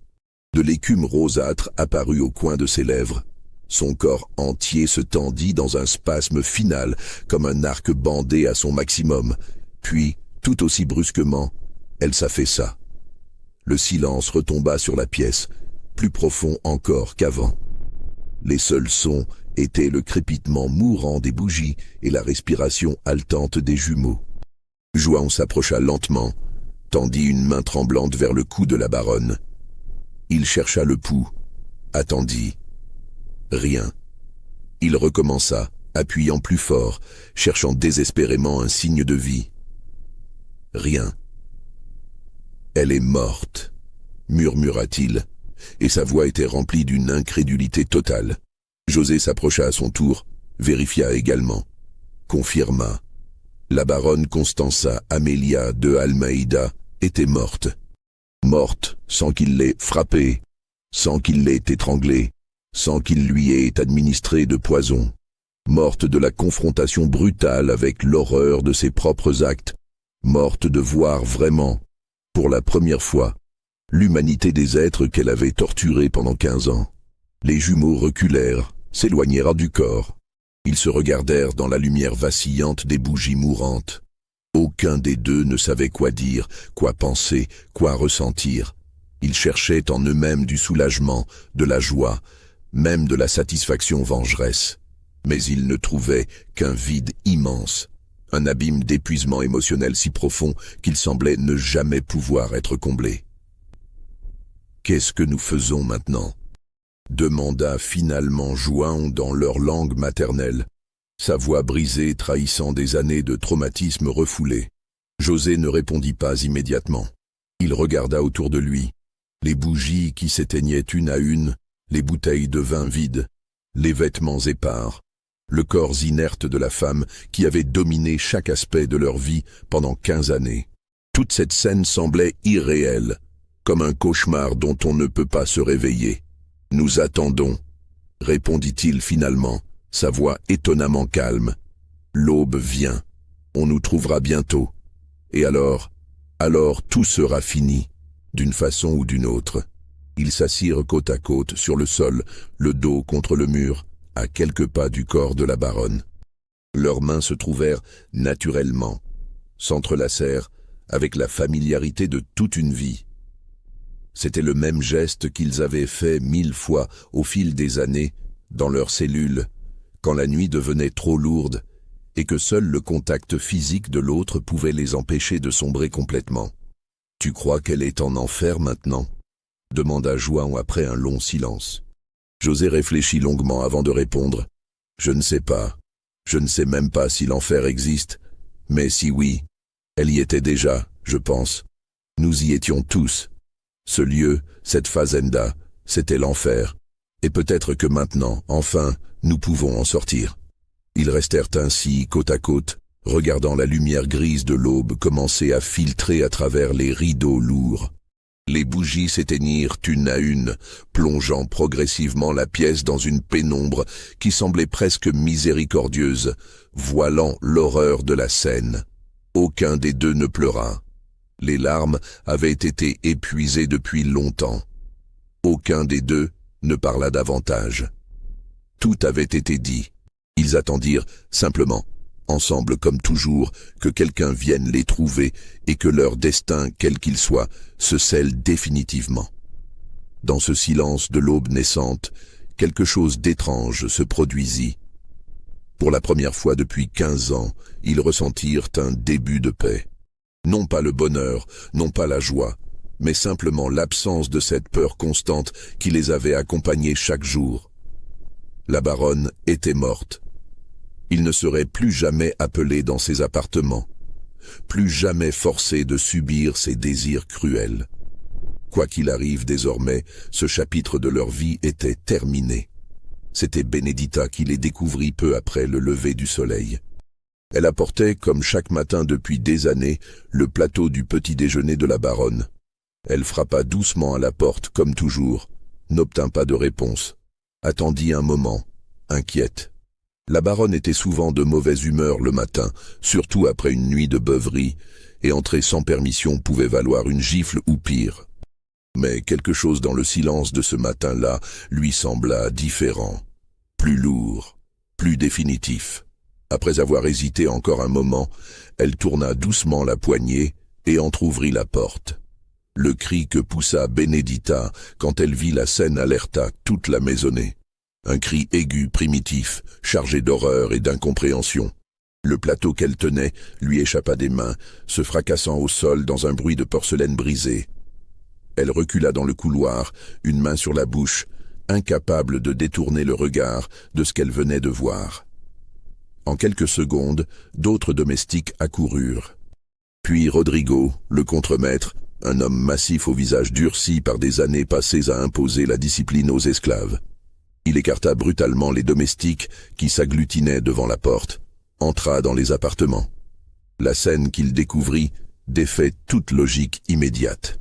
De l'écume rosâtre apparut au coin de ses lèvres. Son corps entier se tendit dans un spasme final, comme un arc bandé à son maximum. Puis, tout aussi brusquement, elle s'affaissa. Le silence retomba sur la pièce, plus profond encore qu'avant. Les seuls sons étaient le crépitement mourant des bougies et la respiration haletante des jumeaux. Juan s'approcha lentement, tendit une main tremblante vers le cou de la baronne. Il chercha le pouls, attendit. Rien. Il recommença, appuyant plus fort, cherchant désespérément un signe de vie. Rien. « Elle est morte », murmura-t-il, et sa voix était remplie d'une incrédulité totale. José s'approcha à son tour, vérifia également, confirma. La baronne Constanza Amelia de Almeida était morte. Morte sans qu'il l'ait frappée, sans qu'il l'ait étranglée, sans qu'il lui ait administré de poison. Morte de la confrontation brutale avec l'horreur de ses propres actes. Morte de voir vraiment, pour la première fois, l'humanité des êtres qu'elle avait torturés pendant 15 ans. Les jumeaux reculèrent, s'éloignèrent du corps. Ils se regardèrent dans la lumière vacillante des bougies mourantes. Aucun des deux ne savait quoi dire, quoi penser, quoi ressentir. Ils cherchaient en eux-mêmes du soulagement, de la joie, même de la satisfaction vengeresse. Mais ils ne trouvaient qu'un vide immense, un abîme d'épuisement émotionnel si profond qu'il semblait ne jamais pouvoir être comblé. « Qu'est-ce que nous faisons maintenant ?» demanda finalement Juan dans leur langue maternelle, sa voix brisée trahissant des années de traumatisme refoulé. José ne répondit pas immédiatement. Il regarda autour de lui. Les bougies qui s'éteignaient une à une, les bouteilles de vin vides, les vêtements épars, le corps inerte de la femme qui avait dominé chaque aspect de leur vie pendant 15 années. Toute cette scène semblait irréelle, comme un cauchemar dont on ne peut pas se réveiller. « Nous attendons », répondit-il finalement, sa voix étonnamment calme. « L'aube vient, on nous trouvera bientôt. Et alors tout sera fini, d'une façon ou d'une autre. » Ils s'assirent côte à côte sur le sol, le dos contre le mur, à quelques pas du corps de la baronne. Leurs mains se trouvèrent naturellement, s'entrelacèrent avec la familiarité de toute une vie. C'était le même geste qu'ils avaient fait 1000 fois au fil des années, dans leurs cellules, quand la nuit devenait trop lourde et que seul le contact physique de l'autre pouvait les empêcher de sombrer complètement. « Tu crois qu'elle est en enfer maintenant ?» demanda Juan après un long silence. José réfléchit longuement avant de répondre. « Je ne sais pas. Je ne sais même pas si l'enfer existe. Mais si oui, elle y était déjà, je pense. Nous y étions tous. Ce lieu, cette fazenda, c'était l'enfer. Et peut-être que maintenant, enfin, nous pouvons en sortir. » Ils restèrent ainsi, côte à côte, regardant la lumière grise de l'aube commencer à filtrer à travers les rideaux lourds. Les bougies s'éteignirent une à une, plongeant progressivement la pièce dans une pénombre qui semblait presque miséricordieuse, voilant l'horreur de la scène. Aucun des deux ne pleura. Les larmes avaient été épuisées depuis longtemps. Aucun des deux ne parla davantage. Tout avait été dit. Ils attendirent simplement, ensemble comme toujours, que quelqu'un vienne les trouver et que leur destin, quel qu'il soit, se scelle définitivement. Dans ce silence de l'aube naissante, quelque chose d'étrange se produisit. Pour la première fois depuis 15 ans, ils ressentirent un début de paix. Non pas le bonheur, non pas la joie, mais simplement l'absence de cette peur constante qui les avait accompagnés chaque jour. La baronne était morte. Il ne serait plus jamais appelé dans ses appartements, plus jamais forcé de subir ses désirs cruels. Quoi qu'il arrive désormais, ce chapitre de leur vie était terminé. C'était Benedita qui les découvrit peu après le lever du soleil. Elle apportait, comme chaque matin depuis des années, le plateau du petit déjeuner de la baronne. Elle frappa doucement à la porte, comme toujours, n'obtint pas de réponse, attendit un moment, inquiète. La baronne était souvent de mauvaise humeur le matin, surtout après une nuit de beuverie, et entrer sans permission pouvait valoir une gifle ou pire. Mais quelque chose dans le silence de ce matin-là lui sembla différent, plus lourd, plus définitif. Après avoir hésité encore un moment, elle tourna doucement la poignée et entr'ouvrit la porte. Le cri que poussa Benedita quand elle vit la scène alerta toute la maisonnée. Un cri aigu, primitif, chargé d'horreur et d'incompréhension. Le plateau qu'elle tenait lui échappa des mains, se fracassant au sol dans un bruit de porcelaine brisée. Elle recula dans le couloir, une main sur la bouche, incapable de détourner le regard de ce qu'elle venait de voir. En quelques secondes, d'autres domestiques accoururent. Puis Rodrigo, le contremaître, un homme massif au visage durci par des années passées à imposer la discipline aux esclaves. Il écarta brutalement les domestiques qui s'agglutinaient devant la porte, entra dans les appartements. La scène qu'il découvrit défait toute logique immédiate.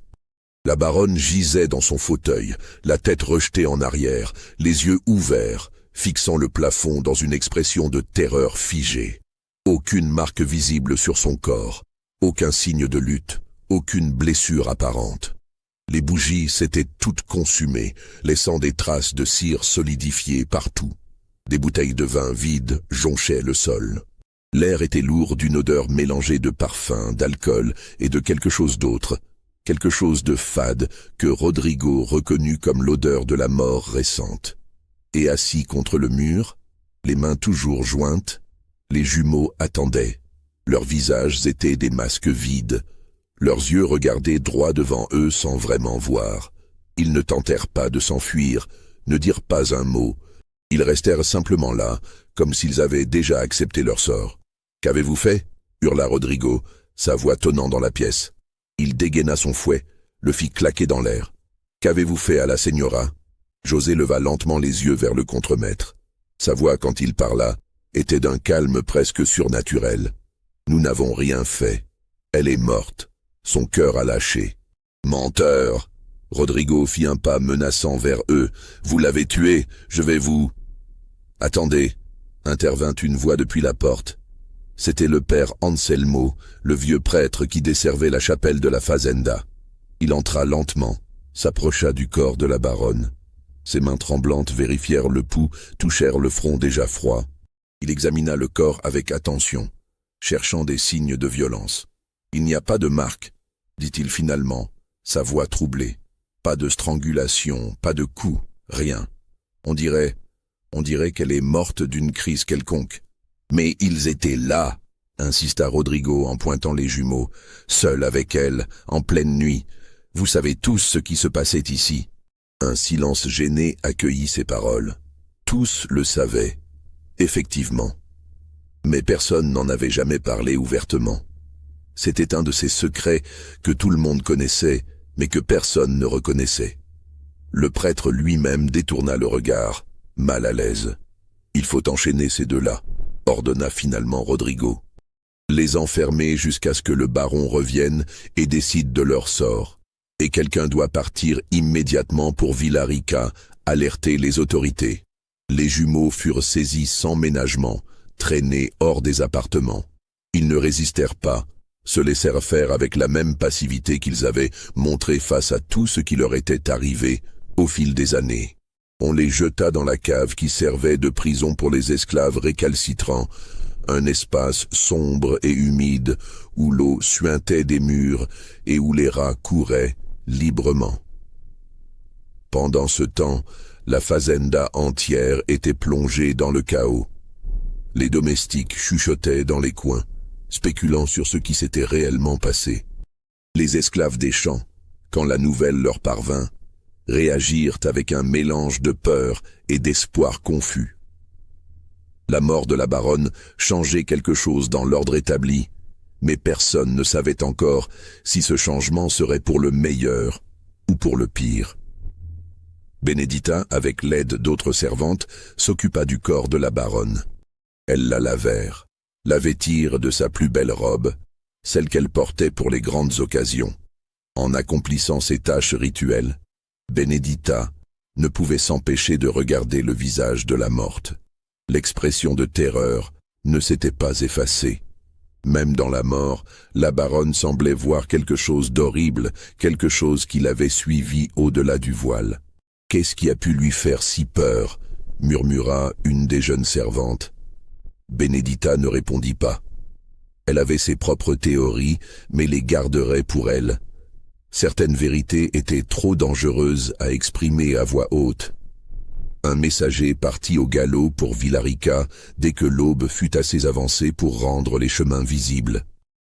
La baronne gisait dans son fauteuil, la tête rejetée en arrière, les yeux ouverts, fixant le plafond dans une expression de terreur figée. Aucune marque visible sur son corps, aucun signe de lutte, aucune blessure apparente. Les bougies s'étaient toutes consumées, laissant des traces de cire solidifiée partout. Des bouteilles de vin vides jonchaient le sol. L'air était lourd d'une odeur mélangée de parfum, d'alcool et de quelque chose d'autre, quelque chose de fade que Rodrigo reconnut comme l'odeur de la mort récente. Et assis contre le mur, les mains toujours jointes, les jumeaux attendaient. Leurs visages étaient des masques vides. Leurs yeux regardaient droit devant eux sans vraiment voir. Ils ne tentèrent pas de s'enfuir, ne dirent pas un mot. Ils restèrent simplement là, comme s'ils avaient déjà accepté leur sort. « Qu'avez-vous fait » hurla Rodrigo, sa voix tonnant dans la pièce. Il dégaina son fouet, le fit claquer dans l'air. « Qu'avez-vous fait à la señora? José leva lentement les yeux vers le contremaître. Sa voix, quand il parla, était d'un calme presque surnaturel. Nous n'avons rien fait. Elle est morte. Son cœur a lâché. Menteur! Rodrigo fit un pas menaçant vers eux. Vous l'avez tuée, je vais vous... Attendez, intervint une voix depuis la porte. C'était le père Anselmo, le vieux prêtre qui desservait la chapelle de la fazenda. Il entra lentement, s'approcha du corps de la baronne. Ses mains tremblantes vérifièrent le pouls, touchèrent le front déjà froid. Il examina le corps avec attention, cherchant des signes de violence. « Il n'y a pas de marque, » dit-il finalement, sa voix troublée. « Pas de strangulation, pas de coup, rien. On dirait qu'elle est morte d'une crise quelconque. » « Mais ils étaient là, » insista Rodrigo en pointant les jumeaux, « seuls avec elle, en pleine nuit. Vous savez tous ce qui se passait ici. » Un silence gêné accueillit ces paroles. Tous le savaient, effectivement. Mais personne n'en avait jamais parlé ouvertement. C'était un de ces secrets que tout le monde connaissait, mais que personne ne reconnaissait. Le prêtre lui-même détourna le regard, mal à l'aise. « Il faut enchaîner ces deux-là », ordonna finalement Rodrigo. « Les enfermer jusqu'à ce que le baron revienne et décide de leur sort. Et quelqu'un doit partir immédiatement pour Villarica, alerter les autorités. » Les jumeaux furent saisis sans ménagement, traînés hors des appartements. Ils ne résistèrent pas, se laissèrent faire avec la même passivité qu'ils avaient montrée face à tout ce qui leur était arrivé au fil des années. On les jeta dans la cave qui servait de prison pour les esclaves récalcitrants, un espace sombre et humide où l'eau suintait des murs et où les rats couraient librement. Pendant ce temps, la fazenda entière était plongée dans le chaos. Les domestiques chuchotaient dans les coins, spéculant sur ce qui s'était réellement passé. Les esclaves des champs, quand la nouvelle leur parvint, réagirent avec un mélange de peur et d'espoir confus. La mort de la baronne changeait quelque chose dans l'ordre établi, mais personne ne savait encore si ce changement serait pour le meilleur ou pour le pire. Benedita, avec l'aide d'autres servantes, s'occupa du corps de la baronne. Elles la lavèrent, la vêtirent de sa plus belle robe, celle qu'elle portait pour les grandes occasions. En accomplissant ces tâches rituelles, Benedita ne pouvait s'empêcher de regarder le visage de la morte. L'expression de terreur ne s'était pas effacée. Même dans la mort, la baronne semblait voir quelque chose d'horrible, quelque chose qui l'avait suivie au-delà du voile. « Qu'est-ce qui a pu lui faire si peur ?» murmura une des jeunes servantes. Benedita ne répondit pas. Elle avait ses propres théories, mais les garderait pour elle. Certaines vérités étaient trop dangereuses à exprimer à voix haute. Un messager partit au galop pour Villarica dès que l'aube fut assez avancée pour rendre les chemins visibles.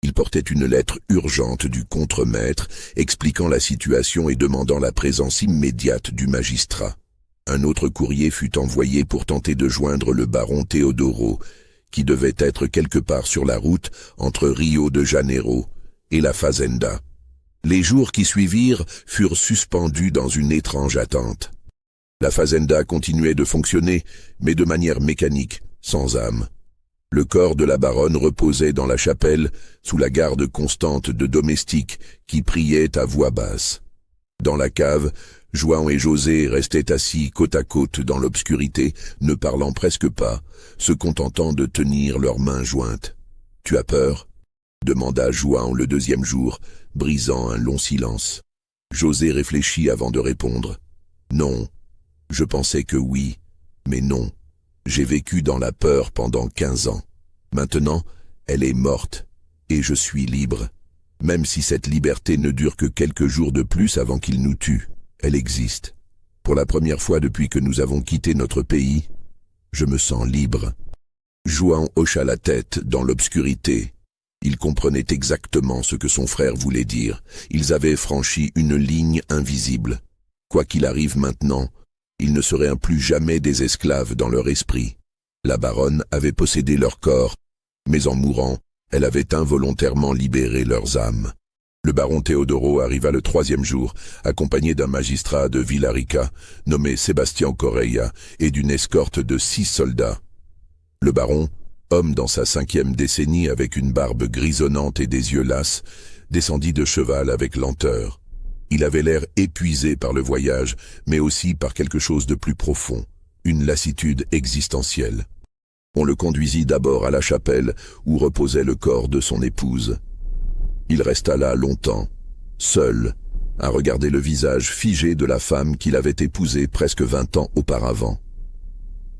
Il portait une lettre urgente du contremaître expliquant la situation et demandant la présence immédiate du magistrat. Un autre courrier fut envoyé pour tenter de joindre le baron Teodoro, qui devait être quelque part sur la route entre Rio de Janeiro et la fazenda. Les jours qui suivirent furent suspendus dans une étrange attente. La fazenda continuait de fonctionner, mais de manière mécanique, sans âme. Le corps de la baronne reposait dans la chapelle, sous la garde constante de domestiques qui priaient à voix basse. Dans la cave, João et José restaient assis côte à côte dans l'obscurité, ne parlant presque pas, se contentant de tenir leurs mains jointes. « Tu as peur ?» demanda João le deuxième jour, brisant un long silence. José réfléchit avant de répondre. « Non, je pensais que oui, mais non. J'ai vécu dans la peur pendant 15 ans. Maintenant, elle est morte, et je suis libre. Même si cette liberté ne dure que quelques jours de plus avant qu'il nous tue, elle existe. Pour la première fois depuis que nous avons quitté notre pays, je me sens libre. » João hocha la tête dans l'obscurité. Il comprenait exactement ce que son frère voulait dire. Ils avaient franchi une ligne invisible. Quoi qu'il arrive maintenant, ils ne seraient plus jamais des esclaves dans leur esprit. La baronne avait possédé leur corps, mais en mourant, elle avait involontairement libéré leurs âmes. Le baron Teodoro arriva le 3e jour, accompagné d'un magistrat de Villarica, nommé Sebastián Correia, et d'une escorte de 6 soldats. Le baron, homme dans sa 5e décennie avec une barbe grisonnante et des yeux lasses, descendit de cheval avec lenteur. Il avait l'air épuisé par le voyage, mais aussi par quelque chose de plus profond, une lassitude existentielle. On le conduisit d'abord à la chapelle où reposait le corps de son épouse. Il resta là longtemps, seul, à regarder le visage figé de la femme qu'il avait épousée presque 20 ans auparavant.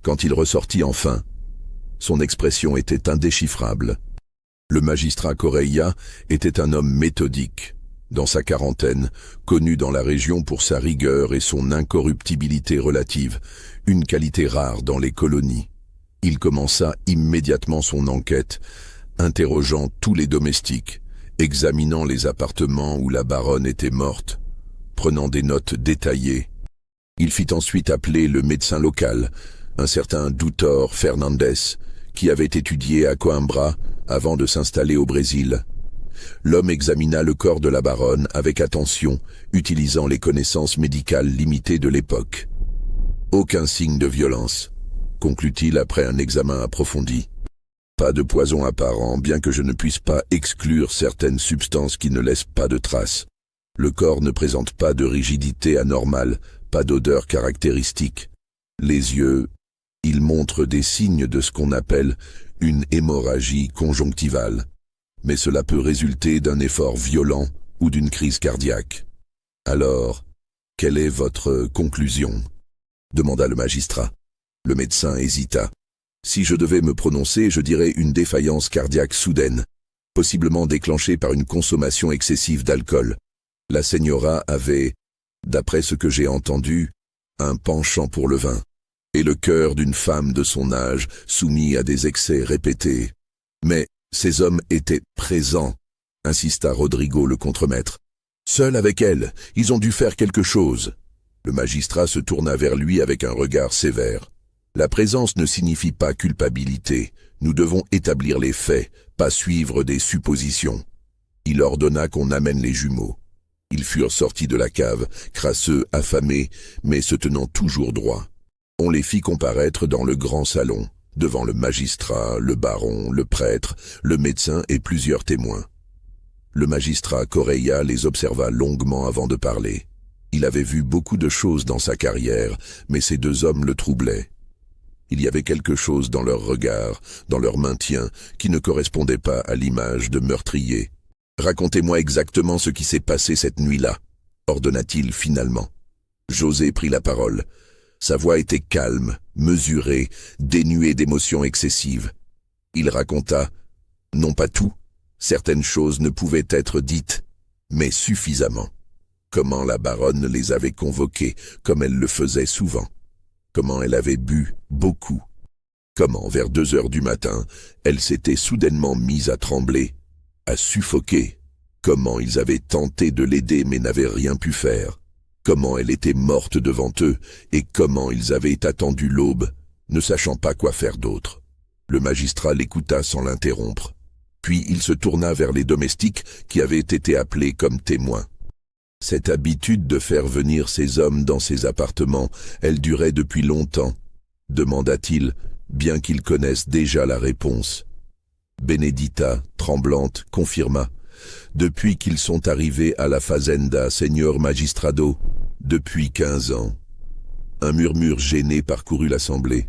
Quand il ressortit enfin, son expression était indéchiffrable. Le magistrat Correia était un homme méthodique, dans sa quarantaine, connu dans la région pour sa rigueur et son incorruptibilité relative, une qualité rare dans les colonies. Il commença immédiatement son enquête, interrogeant tous les domestiques, examinant les appartements où la baronne était morte, prenant des notes détaillées. Il fit ensuite appeler le médecin local, un certain Doutor Fernandes, qui avait étudié à Coimbra avant de s'installer au Brésil. L'homme examina le corps de la baronne avec attention, utilisant les connaissances médicales limitées de l'époque. Aucun signe de violence, conclut-il après un examen approfondi. Pas de poison apparent, bien que je ne puisse pas exclure certaines substances qui ne laissent pas de traces. Le corps ne présente pas de rigidité anormale, pas d'odeur caractéristique. Les yeux, ils montrent des signes de ce qu'on appelle une hémorragie conjonctivale. Mais cela peut résulter d'un effort violent ou d'une crise cardiaque. Alors, quelle est votre conclusion ? Demanda le magistrat. Le médecin hésita. Si je devais me prononcer, je dirais une défaillance cardiaque soudaine, possiblement déclenchée par une consommation excessive d'alcool. La señora avait, d'après ce que j'ai entendu, un penchant pour le vin, et le cœur d'une femme de son âge soumis à des excès répétés. Mais ces hommes étaient présents, insista Rodrigo le contremaître. Seuls avec elle, ils ont dû faire quelque chose. Le magistrat se tourna vers lui avec un regard sévère. La présence ne signifie pas culpabilité. Nous devons établir les faits, pas suivre des suppositions. Il ordonna qu'on amène les jumeaux. Ils furent sortis de la cave, crasseux, affamés, mais se tenant toujours droit. On les fit comparaître dans le grand salon, devant le magistrat, le baron, le prêtre, le médecin et plusieurs témoins. Le magistrat Correia les observa longuement avant de parler. Il avait vu beaucoup de choses dans sa carrière, mais ces 2 hommes le troublaient. Il y avait quelque chose dans leur regard, dans leur maintien, qui ne correspondait pas à l'image de meurtrier. « Racontez-moi exactement ce qui s'est passé cette nuit-là » ordonna-t-il finalement. José prit la parole. Sa voix était calme, mesurée, dénuée d'émotions excessives. Il raconta, non pas tout, certaines choses ne pouvaient être dites, mais suffisamment. Comment la baronne les avait convoqués, comme elle le faisait souvent. Comment elle avait bu beaucoup. Comment, vers 2 heures du matin, elle s'était soudainement mise à trembler, à suffoquer. Comment ils avaient tenté de l'aider mais n'avaient rien pu faire. Comment elle était morte devant eux et comment ils avaient attendu l'aube, ne sachant pas quoi faire d'autre. Le magistrat l'écouta sans l'interrompre. Puis il se tourna vers les domestiques qui avaient été appelés comme témoins. Cette habitude de faire venir ces hommes dans ses appartements, elle durait depuis longtemps, demanda-t-il, bien qu'ils connaissent déjà la réponse. Benedita, tremblante, confirma. Depuis qu'ils sont arrivés à la fazenda, Señor Magistrado, depuis 15 ans. Un murmure gêné parcourut l'assemblée.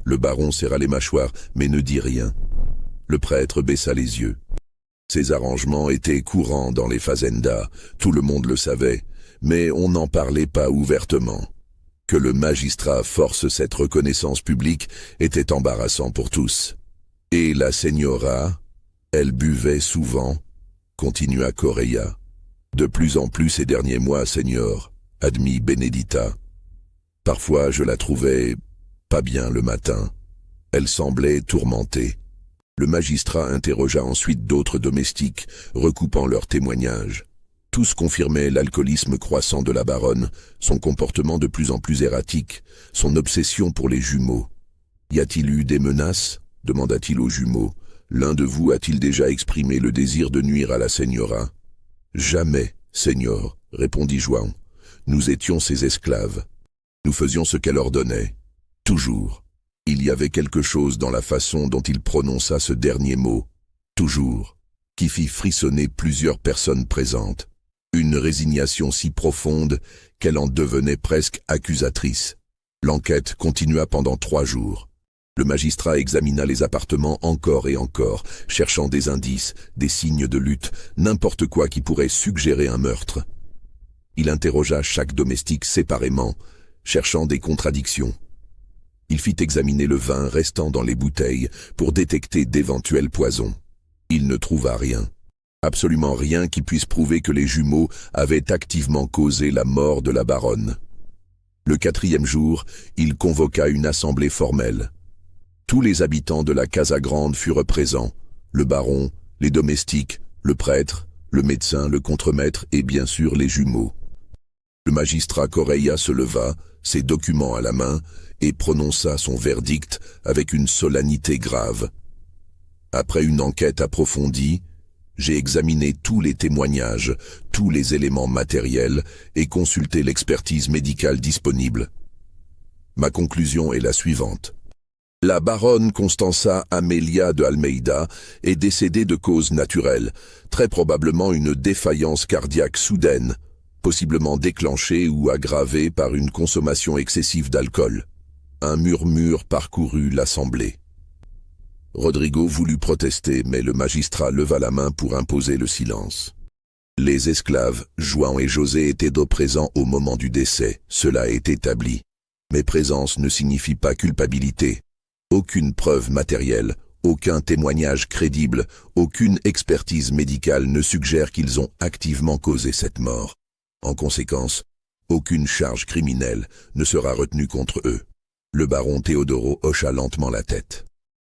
Le baron serra les mâchoires, mais ne dit rien. Le prêtre baissa les yeux. Ces arrangements étaient courants dans les fazendas, tout le monde le savait, mais on n'en parlait pas ouvertement. Que le magistrat force cette reconnaissance publique était embarrassant pour tous. Et la señora, elle buvait souvent, continua Correia. De plus en plus ces derniers mois, Seigneur, admit Benedita. Parfois je la trouvais pas bien le matin. Elle semblait tourmentée. Le magistrat interrogea ensuite d'autres domestiques, recoupant leurs témoignages. Tous confirmaient l'alcoolisme croissant de la baronne, son comportement de plus en plus erratique, son obsession pour les jumeaux. « Y a-t-il eu des menaces ?» demanda-t-il aux jumeaux. « L'un de vous a-t-il déjà exprimé le désir de nuire à la señora ?» Jamais, Seigneur, répondit João. Nous étions ses esclaves. Nous faisions ce qu'elle ordonnait. Toujours. Il y avait quelque chose dans la façon dont il prononça ce dernier mot, toujours, qui fit frissonner plusieurs personnes présentes. Une résignation si profonde qu'elle en devenait presque accusatrice. L'enquête continua pendant 3 jours. Le magistrat examina les appartements encore et encore, cherchant des indices, des signes de lutte, n'importe quoi qui pourrait suggérer un meurtre. Il interrogea chaque domestique séparément, cherchant des contradictions. Il fit examiner le vin restant dans les bouteilles pour détecter d'éventuels poisons. Il ne trouva rien. Absolument rien qui puisse prouver que les jumeaux avaient activement causé la mort de la baronne. Le 4e jour, il convoqua une assemblée formelle. Tous les habitants de la Casa Grande furent présents, le baron, les domestiques, le prêtre, le médecin, le contremaître et bien sûr les jumeaux. Le magistrat Correia se leva, ses documents à la main, et prononça son verdict avec une solennité grave. Après une enquête approfondie, j'ai examiné tous les témoignages, tous les éléments matériels et consulté l'expertise médicale disponible. Ma conclusion est la suivante. La baronne Constanza Amelia de Almeida est décédée de cause naturelle, très probablement une défaillance cardiaque soudaine, possiblement déclenchée ou aggravée par une consommation excessive d'alcool. Un murmure parcourut l'assemblée. Rodrigo voulut protester, mais le magistrat leva la main pour imposer le silence. Les esclaves, João et José, étaient présents au moment du décès, cela est établi. Mais présence ne signifie pas culpabilité. Aucune preuve matérielle, aucun témoignage crédible, aucune expertise médicale ne suggère qu'ils ont activement causé cette mort. En conséquence, aucune charge criminelle ne sera retenue contre eux. Le baron Teodoro hocha lentement la tête.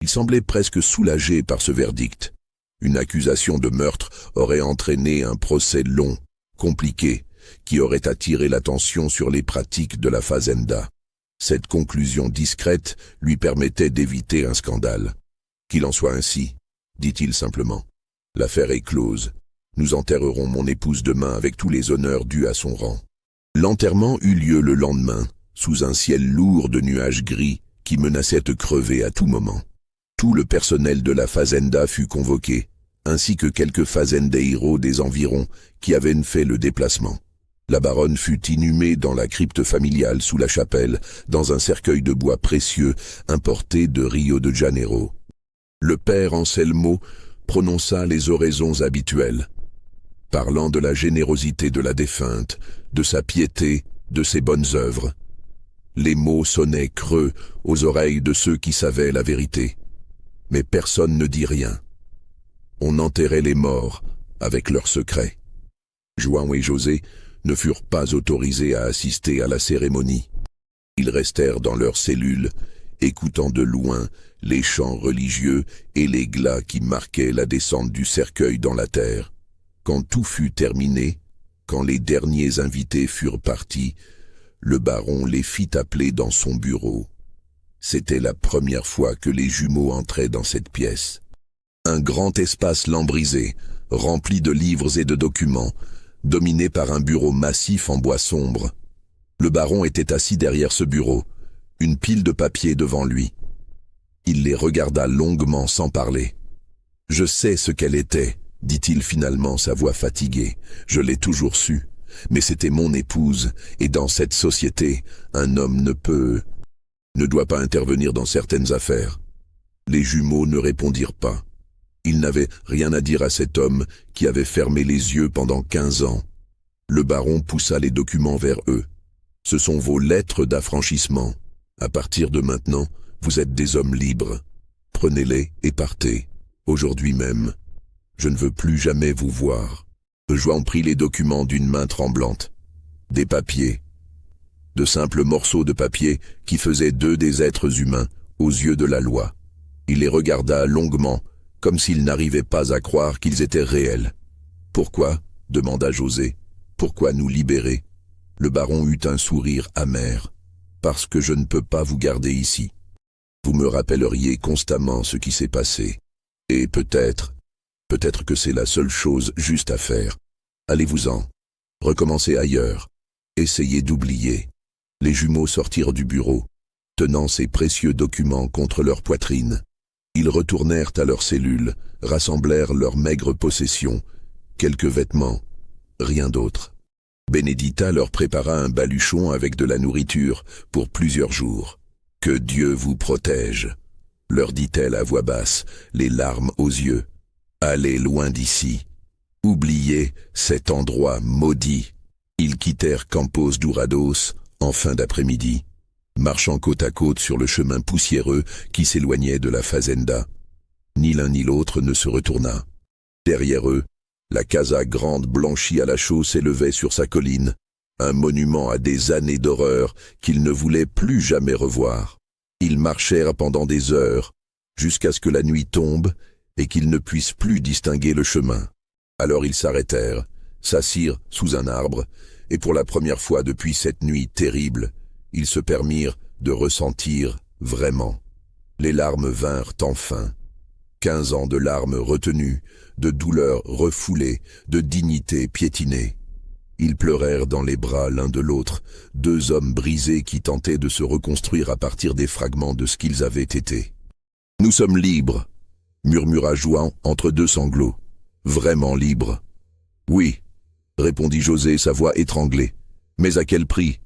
Il semblait presque soulagé par ce verdict. Une accusation de meurtre aurait entraîné un procès long, compliqué, qui aurait attiré l'attention sur les pratiques de la fazenda. Cette conclusion discrète lui permettait d'éviter un scandale. Qu'il en soit ainsi, dit-il simplement. L'affaire est close. Nous enterrerons mon épouse demain avec tous les honneurs dus à son rang. L'enterrement eut lieu le lendemain, sous un ciel lourd de nuages gris qui menaçaient de crever à tout moment. Tout le personnel de la fazenda fut convoqué, ainsi que quelques fazendeiros des environs qui avaient fait le déplacement. La baronne fut inhumée dans la crypte familiale sous la chapelle, dans un cercueil de bois précieux importé de Rio de Janeiro. Le père Anselmo prononça les oraisons habituelles, parlant de la générosité de la défunte, de sa piété, de ses bonnes œuvres. Les mots sonnaient creux aux oreilles de ceux qui savaient la vérité. Mais personne ne dit rien. On enterrait les morts avec leurs secrets. João et José ne furent pas autorisés à assister à la cérémonie. Ils restèrent dans leurs cellules, écoutant de loin les chants religieux et les glas qui marquaient la descente du cercueil dans la terre. Quand tout fut terminé, quand les derniers invités furent partis, le baron les fit appeler dans son bureau. C'était la première fois que les jumeaux entraient dans cette pièce. Un grand espace lambrisé, rempli de livres et de documents, dominé par un bureau massif en bois sombre. Le baron était assis derrière ce bureau, une pile de papiers devant lui. Il les regarda longuement sans parler. « Je sais ce qu'elle était », dit-il finalement, sa voix fatiguée. « Je l'ai toujours su, mais c'était mon épouse, et dans cette société, un homme ne doit pas intervenir dans certaines affaires. » Les jumeaux ne répondirent pas. Ils n'avaient rien à dire à cet homme qui avait fermé les yeux pendant 15 ans. Le baron poussa les documents vers eux. « Ce sont vos lettres d'affranchissement. À partir de maintenant, vous êtes des hommes libres. Prenez-les et partez, aujourd'hui même. Je ne veux plus jamais vous voir. » João prit les documents d'une main tremblante. Des papiers. De simples morceaux de papier qui faisaient d'eux des êtres humains, aux yeux de la loi. Il les regarda longuement, comme s'il n'arrivait pas à croire qu'ils étaient réels. « Pourquoi ?» demanda José. « Pourquoi nous libérer ?» Le baron eut un sourire amer. « Parce que je ne peux pas vous garder ici. Vous me rappelleriez constamment ce qui s'est passé. Et peut-être que c'est la seule chose juste à faire. Allez-vous-en. Recommencez ailleurs. Essayez d'oublier. Les jumeaux sortirent du bureau, tenant ces précieux documents contre leur poitrine. Ils retournèrent à leur cellule, rassemblèrent leurs maigres possessions, quelques vêtements, rien d'autre. Benedita leur prépara un baluchon avec de la nourriture pour plusieurs jours. « Que Dieu vous protège !» leur dit-elle à voix basse, les larmes aux yeux. « Allez loin d'ici. Oubliez cet endroit maudit. » Ils quittèrent Campos Dourados en fin d'après-midi, marchant côte à côte sur le chemin poussiéreux qui s'éloignait de la fazenda. Ni l'un ni l'autre ne se retourna. Derrière eux, la casa grande blanchie à la chaux s'élevait sur sa colline, un monument à des années d'horreur qu'ils ne voulaient plus jamais revoir. Ils marchèrent pendant des heures, jusqu'à ce que la nuit tombe et qu'ils ne puissent plus distinguer le chemin. Alors ils s'arrêtèrent, s'assirent sous un arbre, et pour la première fois depuis cette nuit terrible, ils se permirent de ressentir vraiment. Les larmes vinrent enfin. 15 ans de larmes retenues, de douleurs refoulées, de dignité piétinée. Ils pleurèrent dans les bras l'un de l'autre, deux hommes brisés qui tentaient de se reconstruire à partir des fragments de ce qu'ils avaient été. « Nous sommes libres », murmura João entre deux sanglots. « Vraiment libres. »« Oui », répondit José, sa voix étranglée. « Mais à quel prix?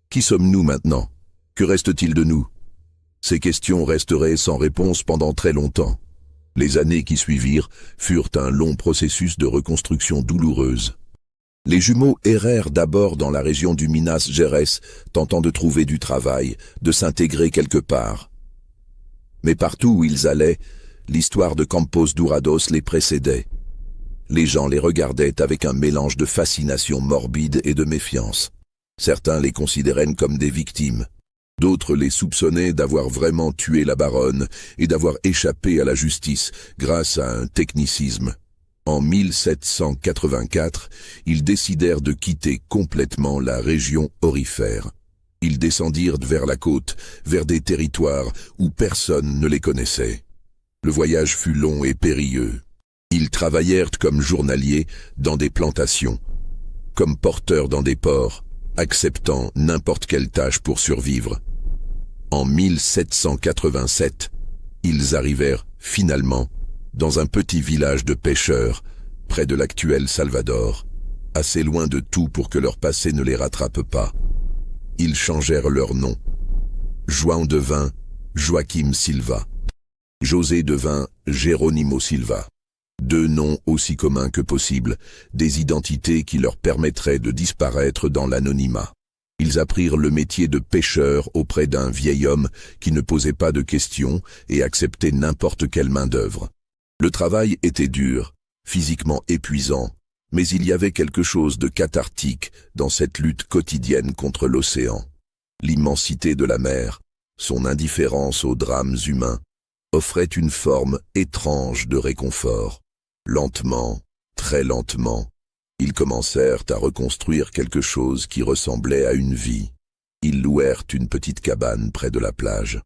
Qui sommes-nous maintenant? Que reste-t-il de nous ?» Ces questions resteraient sans réponse pendant très longtemps. Les années qui suivirent furent un long processus de reconstruction douloureuse. Les jumeaux errèrent d'abord dans la région du Minas Gerais, tentant de trouver du travail, de s'intégrer quelque part. Mais partout où ils allaient, l'histoire de Campos Dourados les précédait. Les gens les regardaient avec un mélange de fascination morbide et de méfiance. Certains les considéraient comme des victimes. D'autres les soupçonnaient d'avoir vraiment tué la baronne et d'avoir échappé à la justice grâce à un technicisme. En 1784, ils décidèrent de quitter complètement la région aurifère. Ils descendirent vers la côte, vers des territoires où personne ne les connaissait. Le voyage fut long et périlleux. Ils travaillèrent comme journaliers dans des plantations, comme porteurs dans des ports, acceptant n'importe quelle tâche pour survivre. En 1787, ils arrivèrent finalement dans un petit village de pêcheurs, près de l'actuel Salvador, assez loin de tout pour que leur passé ne les rattrape pas. Ils changèrent leur nom. João devint Joaquim Silva. José devint Jerónimo Silva. Deux noms aussi communs que possible, des identités qui leur permettraient de disparaître dans l'anonymat. Ils apprirent le métier de pêcheur auprès d'un vieil homme qui ne posait pas de questions et acceptait n'importe quelle main-d'œuvre. Le travail était dur, physiquement épuisant, mais il y avait quelque chose de cathartique dans cette lutte quotidienne contre l'océan. L'immensité de la mer, son indifférence aux drames humains, offrait une forme étrange de réconfort. Lentement, très lentement, ils commencèrent à reconstruire quelque chose qui ressemblait à une vie. Ils louèrent une petite cabane près de la plage.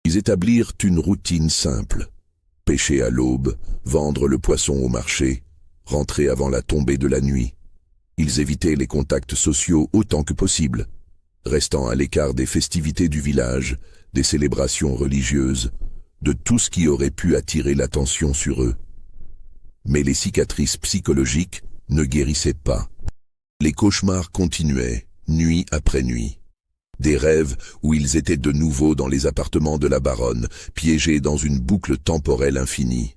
Ils établirent une routine simple. Pêcher à l'aube, vendre le poisson au marché, rentrer avant la tombée de la nuit. Ils évitaient les contacts sociaux autant que possible, restant à l'écart des festivités du village, des célébrations religieuses, de tout ce qui aurait pu attirer l'attention sur eux. Mais les cicatrices psychologiques ne guérissaient pas. Les cauchemars continuaient, nuit après nuit. Des rêves où ils étaient de nouveau dans les appartements de la baronne, piégés dans une boucle temporelle infinie.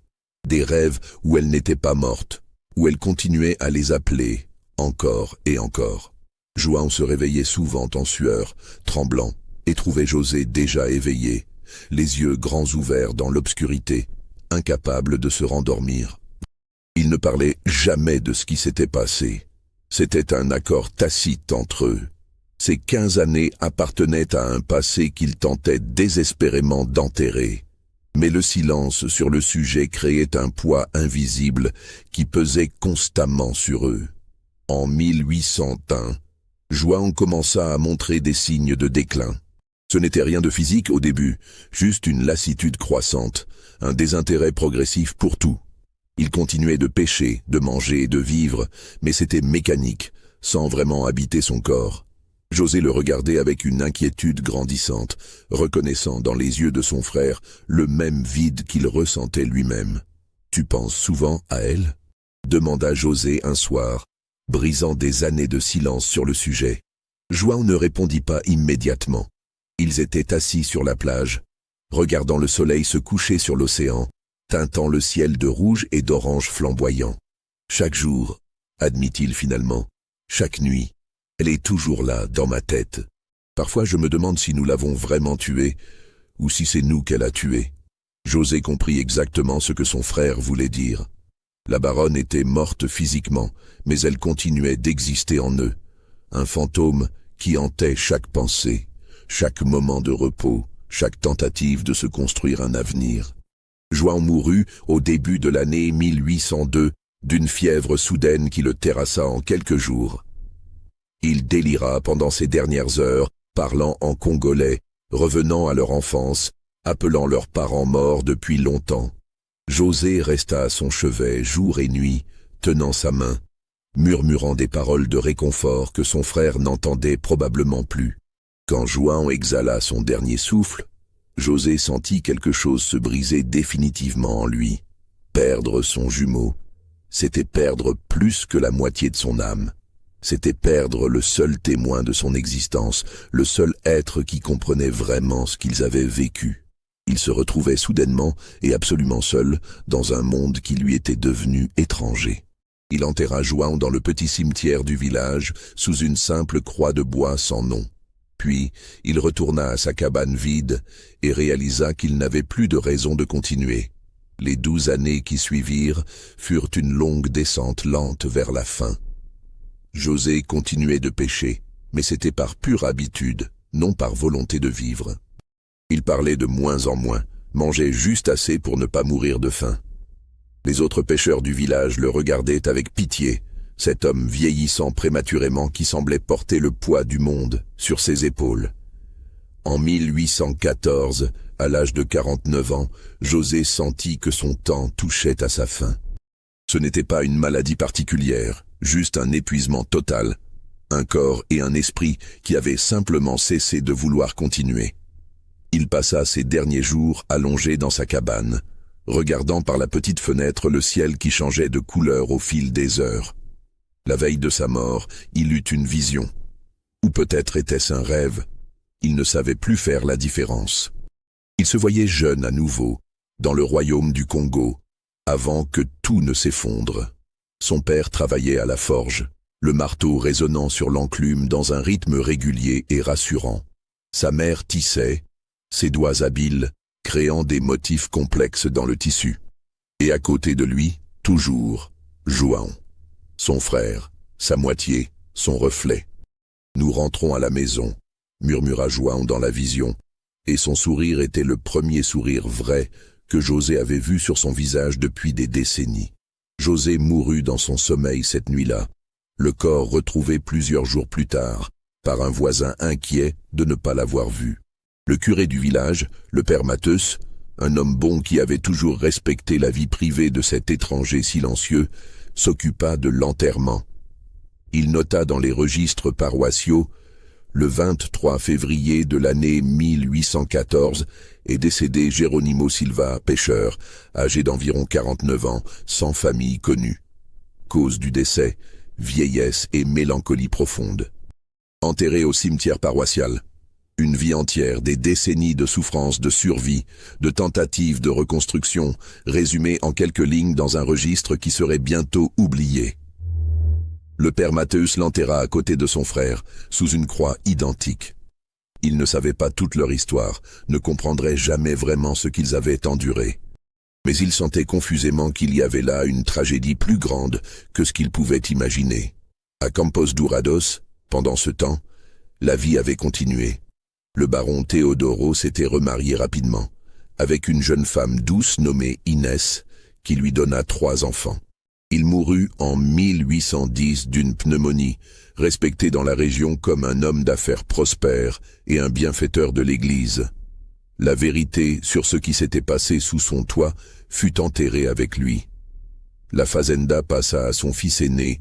Des rêves où elle n'était pas morte, où elle continuait à les appeler, encore et encore. João se réveillait souvent en sueur, tremblant, et trouvait José déjà éveillé, les yeux grands ouverts dans l'obscurité, incapable de se rendormir. Ils ne parlaient jamais de ce qui s'était passé. C'était un accord tacite entre eux. Ces 15 années appartenaient à un passé qu'ils tentaient désespérément d'enterrer. Mais le silence sur le sujet créait un poids invisible qui pesait constamment sur eux. En 1801, João commença à montrer des signes de déclin. Ce n'était rien de physique au début, juste une lassitude croissante, un désintérêt progressif pour tout. Il continuait de pêcher, de manger, de vivre, mais c'était mécanique, sans vraiment habiter son corps. José le regardait avec une inquiétude grandissante, reconnaissant dans les yeux de son frère le même vide qu'il ressentait lui-même. « Tu penses souvent à elle ?» demanda José un soir, brisant des années de silence sur le sujet. João ne répondit pas immédiatement. Ils étaient assis sur la plage, regardant le soleil se coucher sur l'océan, teintant le ciel de rouge et d'orange flamboyant. « Chaque jour, admit-il finalement, chaque nuit, elle est toujours là, dans ma tête. Parfois je me demande si nous l'avons vraiment tuée, ou si c'est nous qu'elle a tuée. » José comprit exactement ce que son frère voulait dire. La baronne était morte physiquement, mais elle continuait d'exister en eux. Un fantôme qui hantait chaque pensée, chaque moment de repos, chaque tentative de se construire un avenir. João mourut au début de l'année 1802 d'une fièvre soudaine qui le terrassa en quelques jours. Il délira pendant ces dernières heures, parlant en congolais, revenant à leur enfance, appelant leurs parents morts depuis longtemps. José resta à son chevet jour et nuit, tenant sa main, murmurant des paroles de réconfort que son frère n'entendait probablement plus. Quand João exhala son dernier souffle, José sentit quelque chose se briser définitivement en lui. Perdre son jumeau, c'était perdre plus que la moitié de son âme. C'était perdre le seul témoin de son existence, le seul être qui comprenait vraiment ce qu'ils avaient vécu. Il se retrouvait soudainement et absolument seul dans un monde qui lui était devenu étranger. Il enterra João dans le petit cimetière du village sous une simple croix de bois sans nom. Puis, il retourna à sa cabane vide et réalisa qu'il n'avait plus de raison de continuer. Les 12 années qui suivirent furent une longue descente lente vers la fin. José continuait de pêcher, mais c'était par pure habitude, non par volonté de vivre. Il parlait de moins en moins, mangeait juste assez pour ne pas mourir de faim. Les autres pêcheurs du village le regardaient avec pitié, cet homme vieillissant prématurément qui semblait porter le poids du monde sur ses épaules. En 1814, à l'âge de 49 ans, José sentit que son temps touchait à sa fin. Ce n'était pas une maladie particulière, juste un épuisement total, un corps et un esprit qui avaient simplement cessé de vouloir continuer. Il passa ses derniers jours allongé dans sa cabane, regardant par la petite fenêtre le ciel qui changeait de couleur au fil des heures. La veille de sa mort, il eut une vision. Ou peut-être était-ce un rêve. Il ne savait plus faire la différence. Il se voyait jeune à nouveau, dans le royaume du Congo, avant que tout ne s'effondre. Son père travaillait à la forge, le marteau résonnant sur l'enclume dans un rythme régulier et rassurant. Sa mère tissait, ses doigts habiles, créant des motifs complexes dans le tissu. Et à côté de lui, toujours, João. Son frère, sa moitié, son reflet. « Nous rentrons à la maison », murmura João dans la vision, et son sourire était le premier sourire vrai que José avait vu sur son visage depuis des décennies. José mourut dans son sommeil cette nuit-là, le corps retrouvé plusieurs jours plus tard, par un voisin inquiet de ne pas l'avoir vu. Le curé du village, le père Mateus, un homme bon qui avait toujours respecté la vie privée de cet étranger silencieux, s'occupa de l'enterrement. Il nota dans les registres paroissiaux, le 23 février de l'année 1814, est décédé Geronimo Silva, pêcheur, âgé d'environ 49 ans, sans famille connue. Cause du décès, vieillesse et mélancolie profonde. Enterré au cimetière paroissial. Une vie entière, des décennies de souffrances, de survie, de tentatives de reconstruction, résumées en quelques lignes dans un registre qui serait bientôt oublié. Le père Mateus l'enterra à côté de son frère, sous une croix identique. Ils ne savaient pas toute leur histoire, ne comprendraient jamais vraiment ce qu'ils avaient enduré. Mais ils sentaient confusément qu'il y avait là une tragédie plus grande que ce qu'ils pouvaient imaginer. À Campos Dourados, pendant ce temps, la vie avait continué. Le baron Teodoro s'était remarié rapidement, avec une jeune femme douce nommée Inès, qui lui donna 3 enfants. Il mourut en 1810 d'une pneumonie, respecté dans la région comme un homme d'affaires prospère et un bienfaiteur de l'Église. La vérité sur ce qui s'était passé sous son toit fut enterrée avec lui. La fazenda passa à son fils aîné,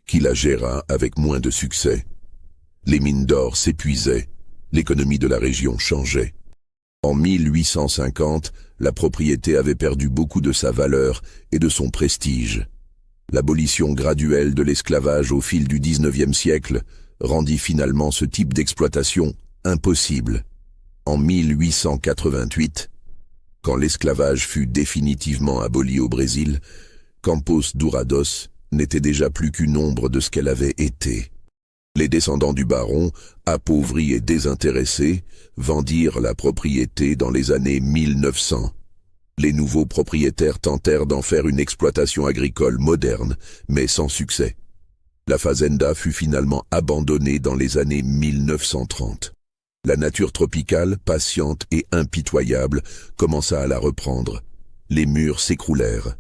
qui la géra avec moins de succès. Les mines d'or s'épuisaient, l'économie de la région changeait. En 1850, la propriété avait perdu beaucoup de sa valeur et de son prestige. L'abolition graduelle de l'esclavage au fil du XIXe siècle rendit finalement ce type d'exploitation impossible. En 1888, quand l'esclavage fut définitivement aboli au Brésil, Campos Dourados n'était déjà plus qu'une ombre de ce qu'elle avait été. Les descendants du baron, appauvris et désintéressés, vendirent la propriété dans les années 1900. Les nouveaux propriétaires tentèrent d'en faire une exploitation agricole moderne, mais sans succès. La fazenda fut finalement abandonnée dans les années 1930. La nature tropicale, patiente et impitoyable, commença à la reprendre. Les murs s'écroulèrent.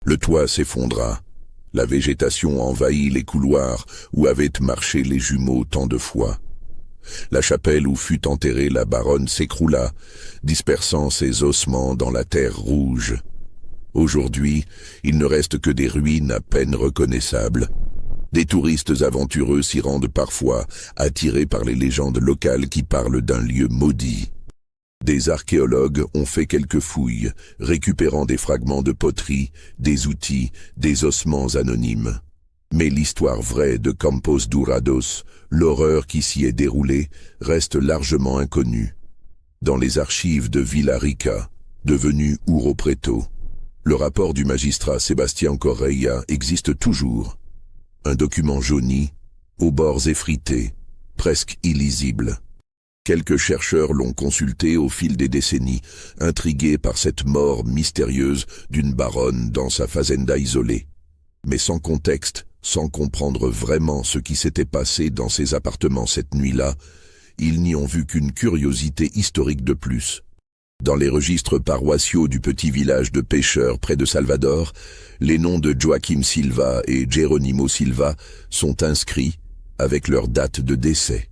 Le toit s'effondra. La végétation envahit les couloirs où avaient marché les jumeaux tant de fois. La chapelle où fut enterrée la baronne s'écroula, dispersant ses ossements dans la terre rouge. Aujourd'hui, il ne reste que des ruines à peine reconnaissables. Des touristes aventureux s'y rendent parfois, attirés par les légendes locales qui parlent d'un lieu maudit. Des archéologues ont fait quelques fouilles, récupérant des fragments de poterie, des outils, des ossements anonymes. Mais l'histoire vraie de Campos Dourados, l'horreur qui s'y est déroulée, reste largement inconnue. Dans les archives de Villa Rica, devenu Ouro Preto, le rapport du magistrat Sébastien Correia existe toujours. Un document jauni, aux bords effrités, presque illisible. Quelques chercheurs l'ont consulté au fil des décennies, intrigués par cette mort mystérieuse d'une baronne dans sa fazenda isolée. Mais sans contexte, sans comprendre vraiment ce qui s'était passé dans ses appartements cette nuit-là, ils n'y ont vu qu'une curiosité historique de plus. Dans les registres paroissiaux du petit village de pêcheurs près de Salvador, les noms de Joaquim Silva et Geronimo Silva sont inscrits avec leur date de décès.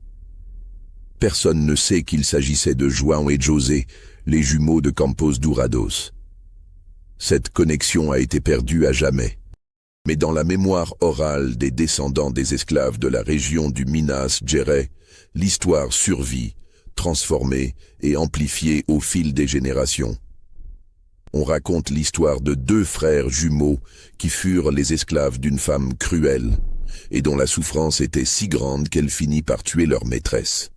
Personne ne sait qu'il s'agissait de João et José, les jumeaux de Campos Dourados. Cette connexion a été perdue à jamais. Mais dans la mémoire orale des descendants des esclaves de la région du Minas Gerais, l'histoire survit, transformée et amplifiée au fil des générations. On raconte l'histoire de deux frères jumeaux qui furent les esclaves d'une femme cruelle et dont la souffrance était si grande qu'elle finit par tuer leur maîtresse.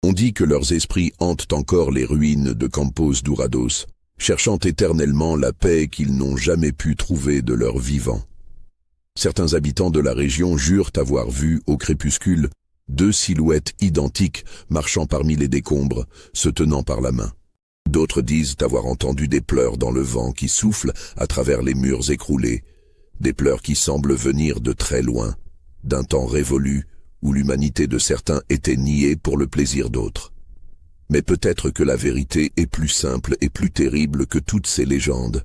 On dit que leurs esprits hantent encore les ruines de Campos Dourados, cherchant éternellement la paix qu'ils n'ont jamais pu trouver de leur vivant. Certains habitants de la région jurent avoir vu, au crépuscule, deux silhouettes identiques marchant parmi les décombres, se tenant par la main. D'autres disent avoir entendu des pleurs dans le vent qui soufflent à travers les murs écroulés, des pleurs qui semblent venir de très loin, d'un temps révolu où l'humanité de certains était niée pour le plaisir d'autres. Mais peut-être que la vérité est plus simple et plus terrible que toutes ces légendes.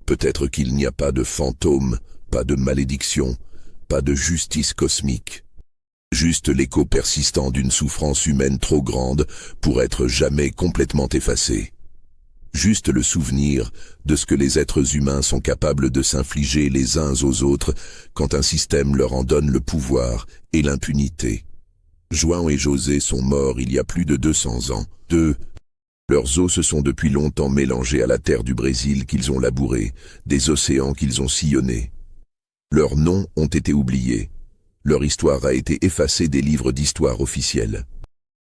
Peut-être qu'il n'y a pas de fantômes, pas de malédiction, pas de justice cosmique. Juste l'écho persistant d'une souffrance humaine trop grande pour être jamais complètement effacée. Juste le souvenir de ce que les êtres humains sont capables de s'infliger les uns aux autres quand un système leur en donne le pouvoir et l'impunité. João et José sont morts il y a plus de 200 ans. Leurs os se sont depuis longtemps mélangés à la terre du Brésil qu'ils ont labourée, des océans qu'ils ont sillonnés. Leurs noms ont été oubliés. Leur histoire a été effacée des livres d'histoire officiels.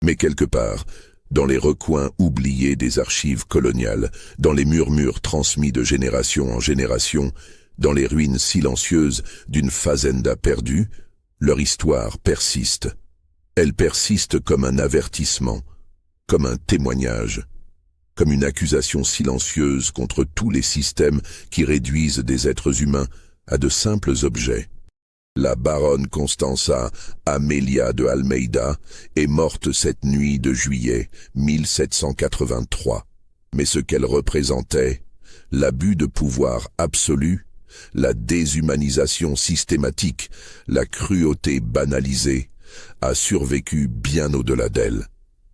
Mais quelque part, dans les recoins oubliés des archives coloniales, dans les murmures transmis de génération en génération, dans les ruines silencieuses d'une fazenda perdue, leur histoire persiste. Elle persiste comme un avertissement, comme un témoignage, comme une accusation silencieuse contre tous les systèmes qui réduisent des êtres humains à de simples objets. La baronne Constança Amélia de Almeida est morte cette nuit de juillet 1783. Mais ce qu'elle représentait, l'abus de pouvoir absolu, la déshumanisation systématique, la cruauté banalisée, a survécu bien au-delà d'elle.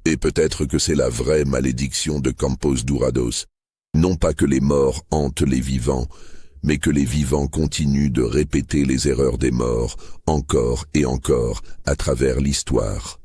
Et peut-être que c'est la vraie malédiction de Campos Dourados. Non pas que les morts hantent les vivants, mais que les vivants continuent de répéter les erreurs des morts, encore et encore, à travers l'histoire.